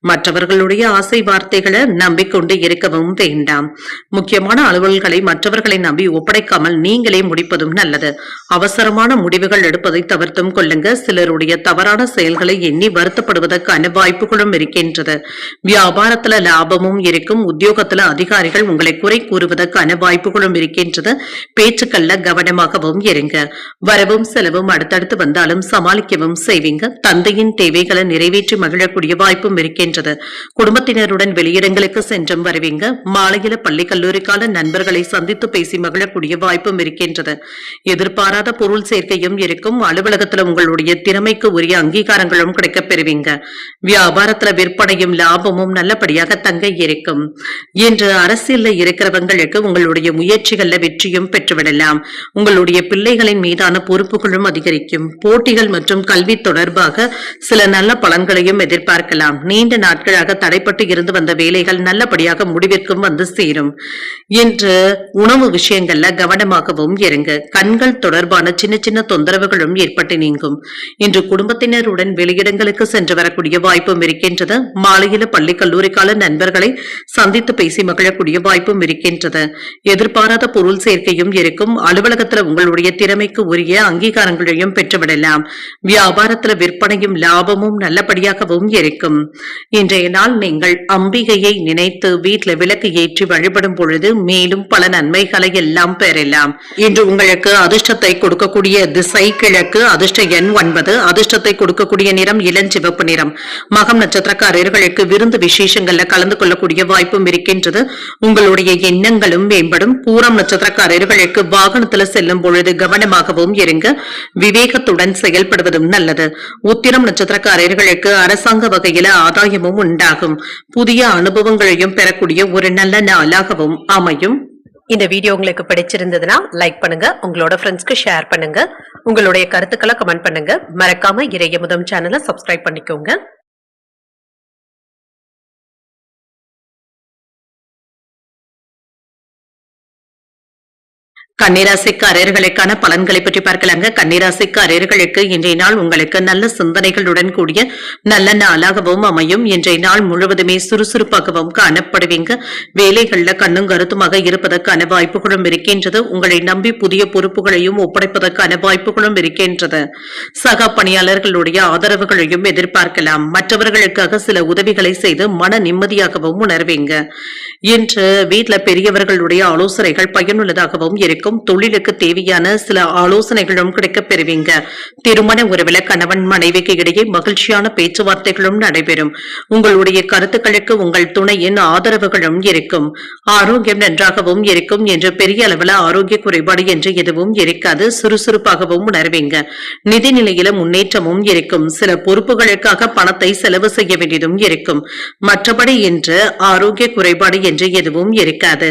மற்றவர்களுடைய ஆசை வார்த்தைகளை நம்பிக்கொண்டு இருக்கவும் வேண்டாம். முக்கியமான அலுவல்களை மற்றவர்களை நம்பி ஒப்படைக்காமல் நீங்களே முடிப்பதும் நல்லது. அவசரமான முடிவுகள் எடுப்பதை தவிர்த்தும் கொள்ளுங்க. சிலருடைய தவறான செயல்களை எண்ணி வருத்தப்படுவதற்கான வாய்ப்புகளும் இருக்கின்றது. வியாபாரத்துல லாபமும் இருக்கும். உத்தியோகத்துல அதிகாரிகள் உங்களை குறை கூறுவதற்கான வாய்ப்புகளும் இருக்கின்றது. பேச்சுக்கள்ல கவனமாகவும் இருங்க. வரவும் செலவும் அடுத்தடுத்து வந்தாலும் சமாளிக்கவும் செய்வீங்க. தந்தையின் தேவைகளை நிறைவேற்றி மகிழக்கூடிய வாய்ப்பும் இருக்கின்றது. குடும்பத்தினருடன் வெளியிடங்களுக்கு சென்றும் வருவீங்க. மாலையில பள்ளி கல்லூரி கால நண்பர்களை சந்தித்து பேசி மகிழக்கூடிய வாய்ப்பும் இருக்கின்றது. எதிர்பாராத பொருள் சேர்க்கையும் இருக்கும். அலுவலகத்துல உங்களுடைய திறமைக்கு உரிய அங்கீகாரங்களும் கிடைக்கப் பெறுவீங்க. வியாபாரத்துல விற்பனையும் லாபமும் நல்லபடியாக தங்க இருக்கும். இன்று அரசியல்ல இருக்கிறவங்களுக்கு உங்களுடைய முயற்சிகள்ல வெற்றியும் பெற்றுவிடலாம். உங்களுடைய பிள்ளைகளின் மீதான பொறுப்புகளும் அதிகரிக்கும். போட்டிகள் மற்றும் கல்வி தொடர்பாக சில நல்ல பலன்களையும் எதிர்பார்க்கலாம். நீண்ட நாட்களாக தடைப்பட்டு இருந்து வந்த வேலைகள் நல்லபடியாக முடிவிற்கும் வந்து சேரும். இன்று உணவு விஷயங்கள்ல கவனமாகவும் இருங்க. கண்கள் தொடர்பான சின்ன சின்ன தொந்தரவுகளும் ஏற்பட்டு நீங்கும். இன்று குடும்பத்தினருடன் வெளியிடங்களுக்கு சென்று வரக்கூடிய வாய்ப்பும் இருக்கின்றது. மாலையில பள்ளி கல்லூரி கால நண்பர்களை சந்தித்து பேசி மகிழக்கூடிய வாய்ப்பும் இருக்கின்றது. எதிர்பாராத பொருள் சேர்க்கையும் இருக்கும். அலுவலகத்துல உங்களுடைய திறமைக்கு உரிய அங்கீகாரங்களையும் பெற்றுவிடலாம். வியாபாரத்துல விற்பனையும் லாபமும் நல்லபடியாகவும் இருக்கும். இன்றைய நாள் நீங்கள் அம்பிகையை நினைத்து வீட்டுல விளக்கு ஏற்றி வழிபடும் பொழுது மேலும் பல நன்மைகளை எல்லாம் பெறலாம். இன்று உங்களுக்கு அதிர்ஷ்டத்தை கொடுக்கக்கூடிய திசை கிழக்கு. அதிர்ஷ்ட எண் 9. அதிர்ஷ்டத்தை கொடுக்கக்கூடிய நிறம் இளஞ்சிவப்பு நிறம். மகம் நட்சத்திரக்காரர்களுக்கு விருந்து விசேஷங்கள்ல கலந்து கொள்ளக்கூடிய வாய்ப்பும் இருக்கின்றது. உங்களுடைய எண்ணங்களும் மேம்படும். பூரம் நட்சத்திரக்காரர்களுக்கு வாகனத்துல செல்லும் பொழுது கவனமாகவும் இருங்க. விவேகத்துடன் செயல்படுவதும் நல்லது. உத்திரம் நட்சத்திரக்காரர்களுக்கு அரசாங்க வகையில ஆதாயமும் உண்டாகும். புதிய அனுபவங்களையும் பெறக்கூடிய ஒரு நல்ல நாளாகவும் அமையும். இந்த வீடியோ உங்களுக்கு பிடிச்சிருந்ததுன்னா லைக் பண்ணுங்க. உங்களோட ஃப்ரெண்ட்ஸ்க்கு ஷேர் பண்ணுங்க. உங்களுடைய கருத்துக்களை கமெண்ட் பண்ணுங்க. மறக்காம இறையமுதம் சேனலை சப்ஸ்கிரைப் பண்ணிக்கோங்க. கன்னிராசிக்காரர்களுக்கான பலன்களை பற்றி பார்க்கலாங்க. கன்னிராசிக்காரர்களுக்கு இன்றைய நாள் உங்களுக்கு நல்ல சிந்தனைகளுடன் கூடிய நல்ல நாளாகவும் அமையும். இன்றைய நாள் முழுவதுமே சுறுசுறுப்பாகவும் காணப்படுவீங்க. வேலைகள்ல கண்ணும் கருத்துமாக இருப்பதற்கான வாய்ப்புகளும் இருக்கின்றது. உங்களை நம்பி புதிய பொறுப்புகளையும் ஒப்படைப்பதற்கான வாய்ப்புகளும் இருக்கின்றது. சக பணியாளர்களுடைய ஆதரவுகளையும் எதிர்பார்க்கலாம். மற்றவர்களுக்காக சில உதவிகளை செய்து மன நிம்மதியாகவும் உணர்வீங்க. இன்று வீட்டுல பெரியவர்களுடைய ஆலோசனைகள் பயனுள்ளதாகவும் இருக்கும். தொழிலுக்கு தேவையான சில ஆலோசனைகளும் கிடைக்கப் பெறுவீங்க. திருமண உறவில கணவன் மனைவிக்கு இடையே மகிழ்ச்சியான பேச்சுவார்த்தைகளும் நடைபெறும். உங்களுடைய கருத்துக்களுக்கு உங்கள் துணையின் ஆதரவுகளும் இருக்கும். ஆரோக்கியம் நன்றாகவும் இருக்கும். என்று பெரிய அளவில் ஆரோக்கிய குறைபாடு என்று எதுவும் இருக்காது. சுறுசுறுப்பாகவும் உணர்வீங்க. நிதி நிலையில முன்னேற்றமும் இருக்கும். சில பொறுப்புகளுக்காக பணத்தை செலவு செய்ய வேண்டியதும் இருக்கும். மற்றபடி இன்று ஆரோக்கிய குறைபாடு என்று எதுவும் இருக்காது.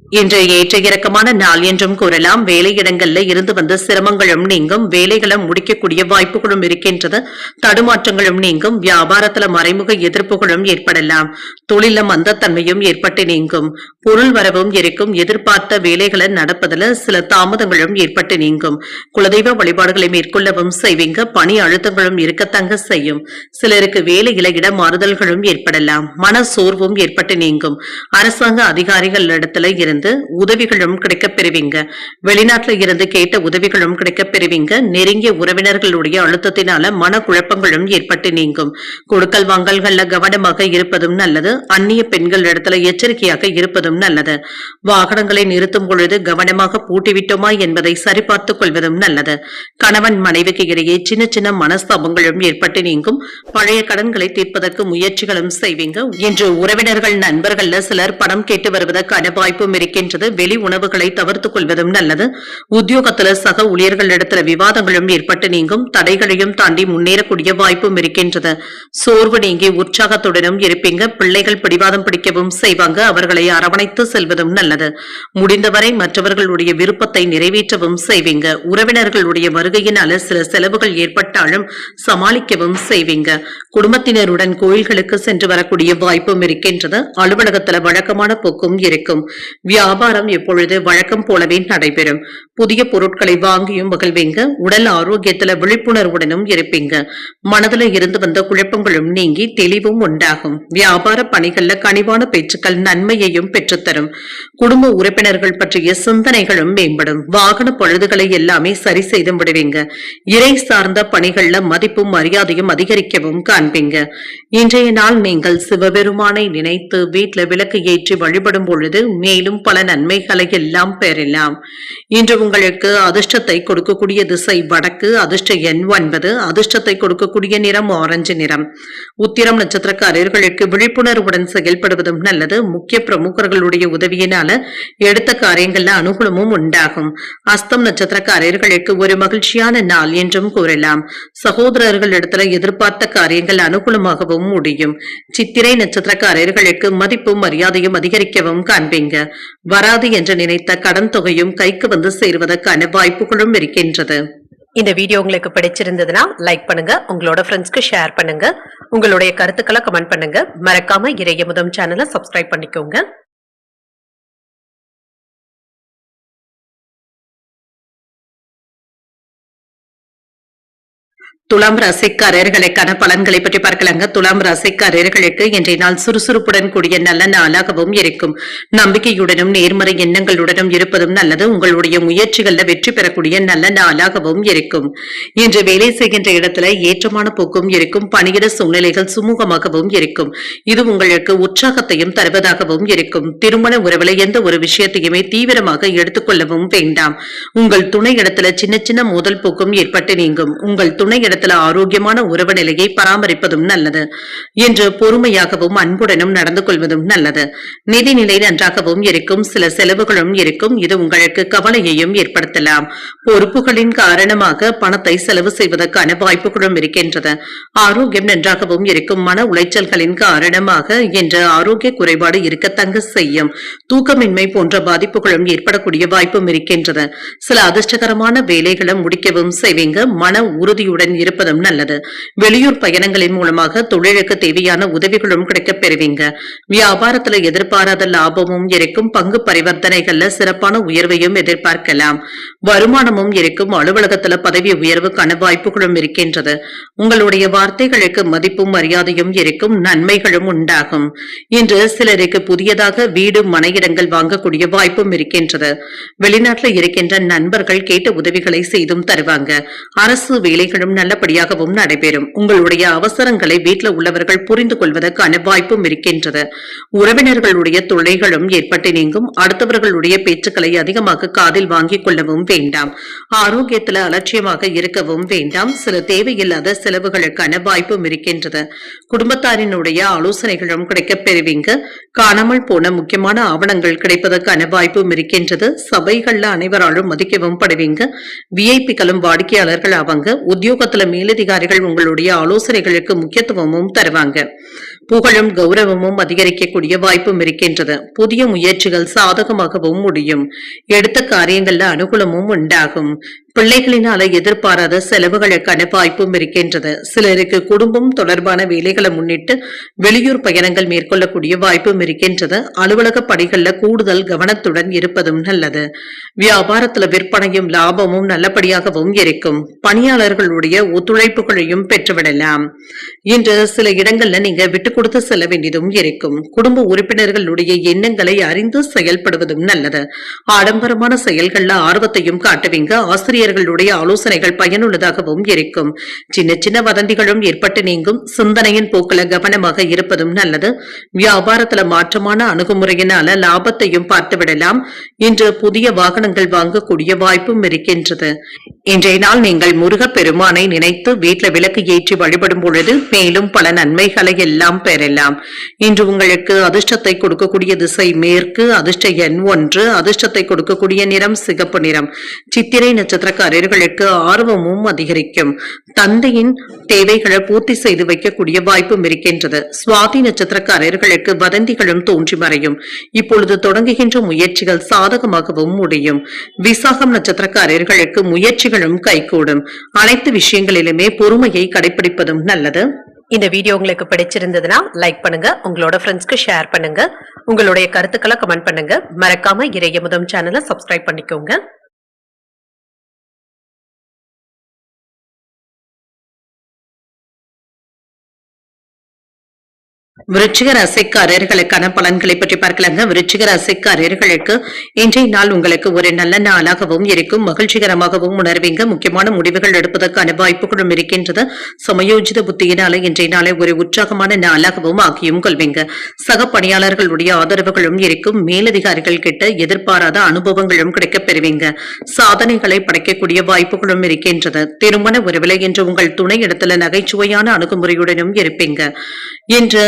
இன்று ஏற்ற இறக்கமான நாள் என்றும் கூறலாம். வேலையிடங்கள்ல இருந்து வந்த சிரமங்களும் நீங்கும். வேலைகளை முடிக்கக்கூடிய வாய்ப்புகளும் இருக்கின்றது. தடுமாற்றங்களும் நீங்கும். வியாபாரத்துல மறைமுக எதிர்ப்புகளும் ஏற்படலாம். தொழில மந்தத்தன்மையும் ஏற்பட்டு நீங்கும். பொருள் வரவும் இருக்கும். எதிர்பார்த்த வேலைகளை நடப்பதில் சில தாமதங்களும் ஏற்பட்டு நீங்கும். குலதெய்வ வழிபாடுகளை மேற்கொள்ளவும் செய்வீங்க. பணி அழுத்தங்களும் இருக்கத்தங்க செய்யும். சிலருக்கு வேலையில இடமாறுதல்களும் ஏற்படலாம். மன சோர்வும் ஏற்பட்டு நீங்கும். அரசாங்க அதிகாரிகள் இடத்துல இருந்து இருந்து உதவிகளும் கிடைக்கப் பெறுவீங்க. வெளிநாட்டுல இருந்து கேட்ட உதவிகளும் கிடைக்கப் பெறுவீங்க. நெருங்கிய உறவினர்களுடைய அழுத்தத்தினால மனக்குழப்பங்களும் ஏற்பட்டு நீங்கும். கொடுக்கல் வாங்கல்கள்ல கவனமாக இருப்பதும் நல்லது. அந்நிய பெண்கள் இடத்துல எச்சரிக்கையாக இருப்பதும் நல்லது. வாகனங்களை நிறுத்தும் பொழுது கவனமாக பூட்டிவிட்டோமா என்பதை சரிபார்த்துக் கொள்வதும் நல்லது. கணவன் மனைவிக்கு இடையே சின்ன சின்ன மனஸ்தாபங்களும் ஏற்பட்டு நீங்கும். பழைய கடன்களை தீர்ப்பதற்கு முயற்சிகளும் செய்வீங்க. இன்று உறவினர்கள் நண்பர்கள்ல சிலர் பணம் கேட்டு வருவதற்கான வாய்ப்பும் இருக்கின்றது. வெளி உணவுகளை தவிர்த்துக் கொள்வதும் நல்லது. உத்தியோகத்துல சக ஊழியர்களிடத்துல விவாதங்களும் ஏற்பட்டு நீங்கும். தடைகளையும் தாண்டி முன்னேறக்கூடிய வாய்ப்பும் இருக்கின்றது. சோர்வு நீங்கி உற்சாகத்துடனும் இருப்பீங்க. பிள்ளைகள் பிடிவாதம் பிடிக்கவும் செய்வாங்க. அவர்களை அரவணைத்து செல்வதும் நல்லது. முடிந்தவரை மற்றவர்களுடைய விருப்பத்தை நிறைவேற்றவும் செய்வீங்க. உறவினர்களுடைய வருகையினால சில செலவுகள் ஏற்பட்டாலும் சமாளிக்கவும் செய்வீங்க. குடும்பத்தினருடன் கோயில்களுக்கு சென்று வரக்கூடிய வாய்ப்பும் இருக்கின்றது. அலுவலகத்துல வழக்கமான போக்கும் இருக்கும். வியாபாரம் எப்பொழுது வழக்கம் போலவே நடைபெறும். புதிய பொருட்களை வாங்கியும் மகிழ்வீங்க. உடல் ஆரோக்கியத்துல விழிப்புணர்வுடனும் இருப்பீங்க. மனதுல இருந்து வந்த குழப்பங்களும் நீங்கி தெளிவும் உண்டாகும். வியாபார பணிகள்ல கனிவான பேச்சுக்கள் நன்மையையும் பெற்றுத்தரும். குடும்ப உறுப்பினர்கள் பற்றிய சிந்தனைகளும் மேம்படும். வாகன பழுதுகளை எல்லாமே சரி செய்து விடுவீங்க. இறை சார்ந்த பணிகள்ல மதிப்பும் மரியாதையும் அதிகரிக்கவும் காண்பீங்க. இன்றைய நாள் நீங்கள் சிவபெருமானை நினைத்து வீட்டுல விளக்கு ஏற்றி வழிபடும் பொழுது மேலும் பல நன்மைகளை எல்லாம் பெறலாம். இன்று உங்களுக்கு அதிர்ஷ்டத்தை கொடுக்கக்கூடிய திசை வடக்கு. அதிர்ஷ்ட எண் 9. அதிர்ஷ்டத்தை கொடுக்கக்கூடிய நிறம் ஆரஞ்சு நிறம். உத்திரம் நட்சத்திரக்காரர்களுக்கு விழிப்புணர்வுடன் செயல்படுவதும் நல்லது. முக்கிய பிரமுகர்களுடைய உதவியினால எடுத்த காரியங்கள்ல அனுகூலமும் உண்டாகும். அஸ்தம் நட்சத்திரக்காரர்களுக்கு ஒரு மகிழ்ச்சியான நாள் என்றும் கூறலாம். சகோதரர்களிடத்துல எதிர்பார்த்த காரியங்கள் அனுகூலமாகவும் முடியும். சித்திரை நட்சத்திரக்காரர்களுக்கு மதிப்பும் மரியாதையும் அதிகரிக்கவும் காண்பீங்க. வராது என்று நினைத்த கடன் தொகையும் கைக்கு வந்து சேருவதற்கான வாய்ப்புகளும் இருக்கின்றது. இந்த வீடியோ உங்களுக்கு பிடிச்சிருந்ததுன்னா லைக் பண்ணுங்க, உங்களோட ஃப்ரெண்ட்ஸ்க்கு ஷேர் பண்ணுங்க, உங்களுடைய கருத்துக்களை கமெண்ட் பண்ணுங்க. மறக்காம இறையமுதம் சேனலை சப்ஸ்கிரைப் பண்ணிக்கோங்க. துலாம் ராசிக்காரர்களுக்கான பலன்களை பற்றி பார்க்கலாங்க. துலாம் ராசிக்காரர்களுக்கு இன்றைய நாள் சுறுசுறுப்புடன் கூடிய நல்ல நாளாகவும் இருக்கும். நம்பிக்கையுடனும் நேர்மறை எண்ணங்களுடனும் இருப்பதும் நல்லது. உங்களுடைய முயற்சிகள்ல வெற்றி பெறக்கூடிய நல்ல நாளாகவும் இருக்கும். இன்று வேலை செய்கின்ற இடத்துல ஏற்றமான போக்கும் இருக்கும். பணியிட சூழ்நிலைகள் சுமூகமாகவும் இருக்கும். இது உங்களுக்கு உற்சாகத்தையும் தருவதாகவும் இருக்கும். திருமண உறவுல எந்த ஒரு விஷயத்தையுமே தீவிரமாக எடுத்துக்கொள்ளவும் வேண்டாம். உங்கள் துணை இடத்துல சின்ன சின்ன மோதல் போக்கும் ஏற்பட்டு நீங்கும். உங்கள் துணை ஆரோக்கியமான உறவு நிலையை பராமரிப்பதும் நல்லது. இன்று பொறுமையாகவும் அன்புடனும் நடந்து கொள்வதும் நல்லது. நிதிநிலை நன்றாகவும் இருக்கும். சில செலவுகளும் இருக்கும். இது உங்களுக்கு கவலையையும் ஏற்படுத்தலாம். பொறுப்புகளின் காரணமாக பணத்தை செலவு செய்வதற்கான வாய்ப்புகளும் இருக்கின்றது. ஆரோக்கியம் நன்றாகவும் இருக்கும். மன உளைச்சல்களின் காரணமாக இன்று ஆரோக்கிய குறைபாடு இருக்கத்தங்க செய்யும். தூக்கமின்மை போன்ற பாதிப்புகளும் ஏற்படக்கூடிய வாய்ப்பும் இருக்கின்றது. சில அதிர்ஷ்டகரமான வேலைகளை முடிக்கவும் செய்வீங்க. மன உறுதியுடன் இருப்பதும் நல்லது. வெளியூர் பயணங்களின் மூலமாக தொழிலுக்கு தேவையான உதவிகளும் கிடைக்கப் பெறுவீங்க. வியாபாரத்துல எதிர்பாராத லாபமும் இருக்கும். பங்கு பரிவர்த்தனைகள்ல சிறப்பான உயர்வையும் எதிர்பார்க்கலாம். வருமானமும் இருக்கும். அலுவலகத்துல பதவி உயர்வுக்கான வாய்ப்புகளும் இருக்கின்றது. உங்களுடைய வார்த்தைகளுக்கு மதிப்பும் மரியாதையும் இருக்கும். நன்மைகளும் உண்டாகும். இன்று சிலருக்கு புதியதாக வீடு மனையிடங்கள் வாங்கக்கூடிய வாய்ப்பும் இருக்கின்றது. வெளிநாட்டுல இருக்கின்ற நண்பர்கள் கேட்ட உதவிகளை செய்தும் தருவாங்க. அரசு வேலைகளும் நல்லபடியாகவும் நடைபெறும். உங்களுடைய அவசரங்களை வீட்டில் உள்ளவர்கள் புரிந்து கொள்வதற்கான வாய்ப்பும் இருக்கின்றது. உறவினர்களுடைய தொல்லைகளும் ஏற்பட்டு நீங்கும். அடுத்தவர்களுடைய பேச்சுக்களை அதிகமாக காதில் வாங்கிக் கொள்ளவும் வேண்டாம். ஆரோக்கியத்தில் அலட்சியமாக இருக்கவும் வேண்டாம். சில தேவையில்லாத செலவுகளுக்கான வாய்ப்பும் இருக்கின்றது. குடும்பத்தாரினுடைய ஆலோசனைகளும் கிடைக்கப் பெறுவீங்க. காணாமல் போன முக்கியமான ஆவணங்கள் கிடைப்பதற்கான வாய்ப்பும் இருக்கின்றது. சபைகள்ல அனைவராலும் மதிக்கவும் படுவீங்க. விஐபிக்களும் வாடிக்கையாளர்கள் ஆவாங்க. உத்தியோகத்துல மேலதிகாரிகள் உங்களுடைய ஆலோசனைகளுக்கு முக்கியத்துவமும் தருவாங்க. புகழும் கௌரவமும் அதிகரிக்கக்கூடிய வாய்ப்பும் இருக்கின்றது. புதிய முயற்சிகள் சாதகமாகவும் முடியும். எடுத்த காரியங்கள்ல அனுகூலமும் உண்டாகும். பிள்ளைகளினால எதிர்பாராத செலவுகளுக்கான வாய்ப்பும் இருக்கின்றது. சிலருக்கு குடும்பம் தொடர்பான வேலைகளை முன்னிட்டு வெளியூர் பயணங்கள் மேற்கொள்ளக்கூடிய வாய்ப்பும் இருக்கின்றது. அலுவலக பணிகள்ல கூடுதல் கவனத்துடன் இருப்பதும் நல்லது. வியாபாரத்துல விற்பனையும் லாபமும் நல்லபடியாகவும் இருக்கும். பணியாளர்களுடைய ஒத்துழைப்புகளையும் பெற்றுவிடலாம். இன்று சில இடங்கள்ல நீங்க விட்டு கொடுத்து செல்ல வேண்டியதும் இருக்கும். குடும்ப உறுப்பினர்களுடைய எண்ணங்களை அறிந்து செயல்படுவதும் நல்லது. ஆடம்பரமான செயல்கள்ல ஆர்வத்தையும் காட்டுவீங்க. ஆசிரியர்களுடைய ஆலோசனைகள் பயனுள்ளதாகவும் இருக்கும். சின்ன சின்ன வதந்திகளும் ஏற்பட்டு நீங்கும். சிந்தனையின் போக்குல கவனமாக இருப்பதும் நல்லது. வியாபாரத்துல மாற்றமான அணுகுமுறையினால லாபத்தையும் பார்த்துவிடலாம். இன்று புதிய வாகனங்கள் வாங்கக்கூடிய வாய்ப்பும் இருக்கின்றது. இன்றைய நாள் நீங்கள் முருகப்பெருமானை நினைத்து வீட்டில் விளக்கு ஏற்றி வழிபடும் பொழுது மேலும் பல நன்மைகளை எல்லாம் பெறலாம். இன்று உங்களுக்கு அதிர்ஷ்டத்தை கொடுக்கக்கூடிய திசை மேற்கு. அதிர்ஷ்ட எண் 1. அதிர்ஷ்டத்தை கொடுக்கக்கூடிய நிறம் சிகப்பு நிறம். சித்திரை நட்சத்திரக்காரர்களுக்கு ஆர்வமும் அதிகரிக்கும். தந்தையின் தேவைகளை பூர்த்தி செய்து வைக்கக்கூடிய வாய்ப்பும் இருக்கின்றது. சுவாதி நட்சத்திரக்காரர்களுக்கு வதந்திகளும் தோன்றி மறையும். இப்பொழுது தொடங்குகின்ற முயற்சிகள் சாதகமாகவும் முடியும். விசாகம் நட்சத்திரக்காரர்களுக்கு முயற்சிகளும் கைகூடும். அனைத்து விஷயங்களிலுமே பொறுமையை கடைபிடிப்பதும் நல்லது. இந்த வீடியோ உங்களுக்கு பிடிச்சிருந்ததுன்னா லைக் பண்ணுங்க, உங்களோட ஃப்ரெண்ட்ஸ்க்கு ஷேர் பண்ணுங்க, உங்களுடைய கருத்துக்களை கமெண்ட் பண்ணுங்க. மறக்காம இறையமுதம் சேனலை சப்ஸ்கிரைப் பண்ணிக்கோங்க. விருச்சிக ராசிக்காரர்களுக்கான பலன்களை பற்றி பார்க்கலாங்க. விருச்சிக ராசிக்காரர்களுக்கு இன்றைய நாள் உங்களுக்கு ஒரு நல்ல நாளாகவும் இருக்கும். மகிழ்ச்சிகரமாகவும் உணர்வீங்க. முக்கியமான முடிவுகள் எடுப்பதற்கான வாய்ப்புகளும் இருக்கின்றது. சமயோஜித புத்தியினால இன்றைய நாளை ஒரு உற்சாகமான நாளாகவும் ஆக்கியும் கொள்வீங்க. சக பணியாளர்களுடைய ஆதரவுகளும் இருக்கும். மேலதிகாரிகள் கிட்ட எதிர்பாராத அனுபவங்களும் கிடைக்கப் பெறுவீங்க. சாதனைகளை படைக்கக்கூடிய வாய்ப்புகளும் இருக்கின்றது. திருமண உறவில இன்று உங்கள் துணை இடத்துல நகைச்சுவையான அணுகுமுறையுடனும் இருப்பீங்க. இன்று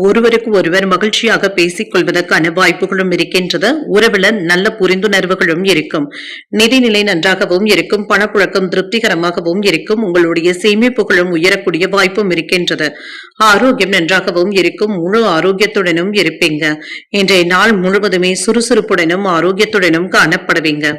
ஒருவருக்கு ஒருவர் மகிழ்ச்சியாக பேசிக் கொள்வதற்கான வாய்ப்புகளும் இருக்கின்றது. உறவுல நல்ல புரிந்துணர்வுகளும் இருக்கும். நிதிநிலை நன்றாகவும் இருக்கும். பணப்புழக்கம் திருப்திகரமாகவும் இருக்கும். உங்களுடைய சேமிப்புகளும் உயரக்கூடிய வாய்ப்பும் இருக்கின்றது. ஆரோக்கியம் நன்றாகவும் இருக்கும். முழு ஆரோக்கியத்துடனும் இருப்பீங்க. இன்றைய நாள் முழுவதுமே சுறுசுறுப்புடனும் ஆரோக்கியத்துடனும் காணப்படுவீங்க.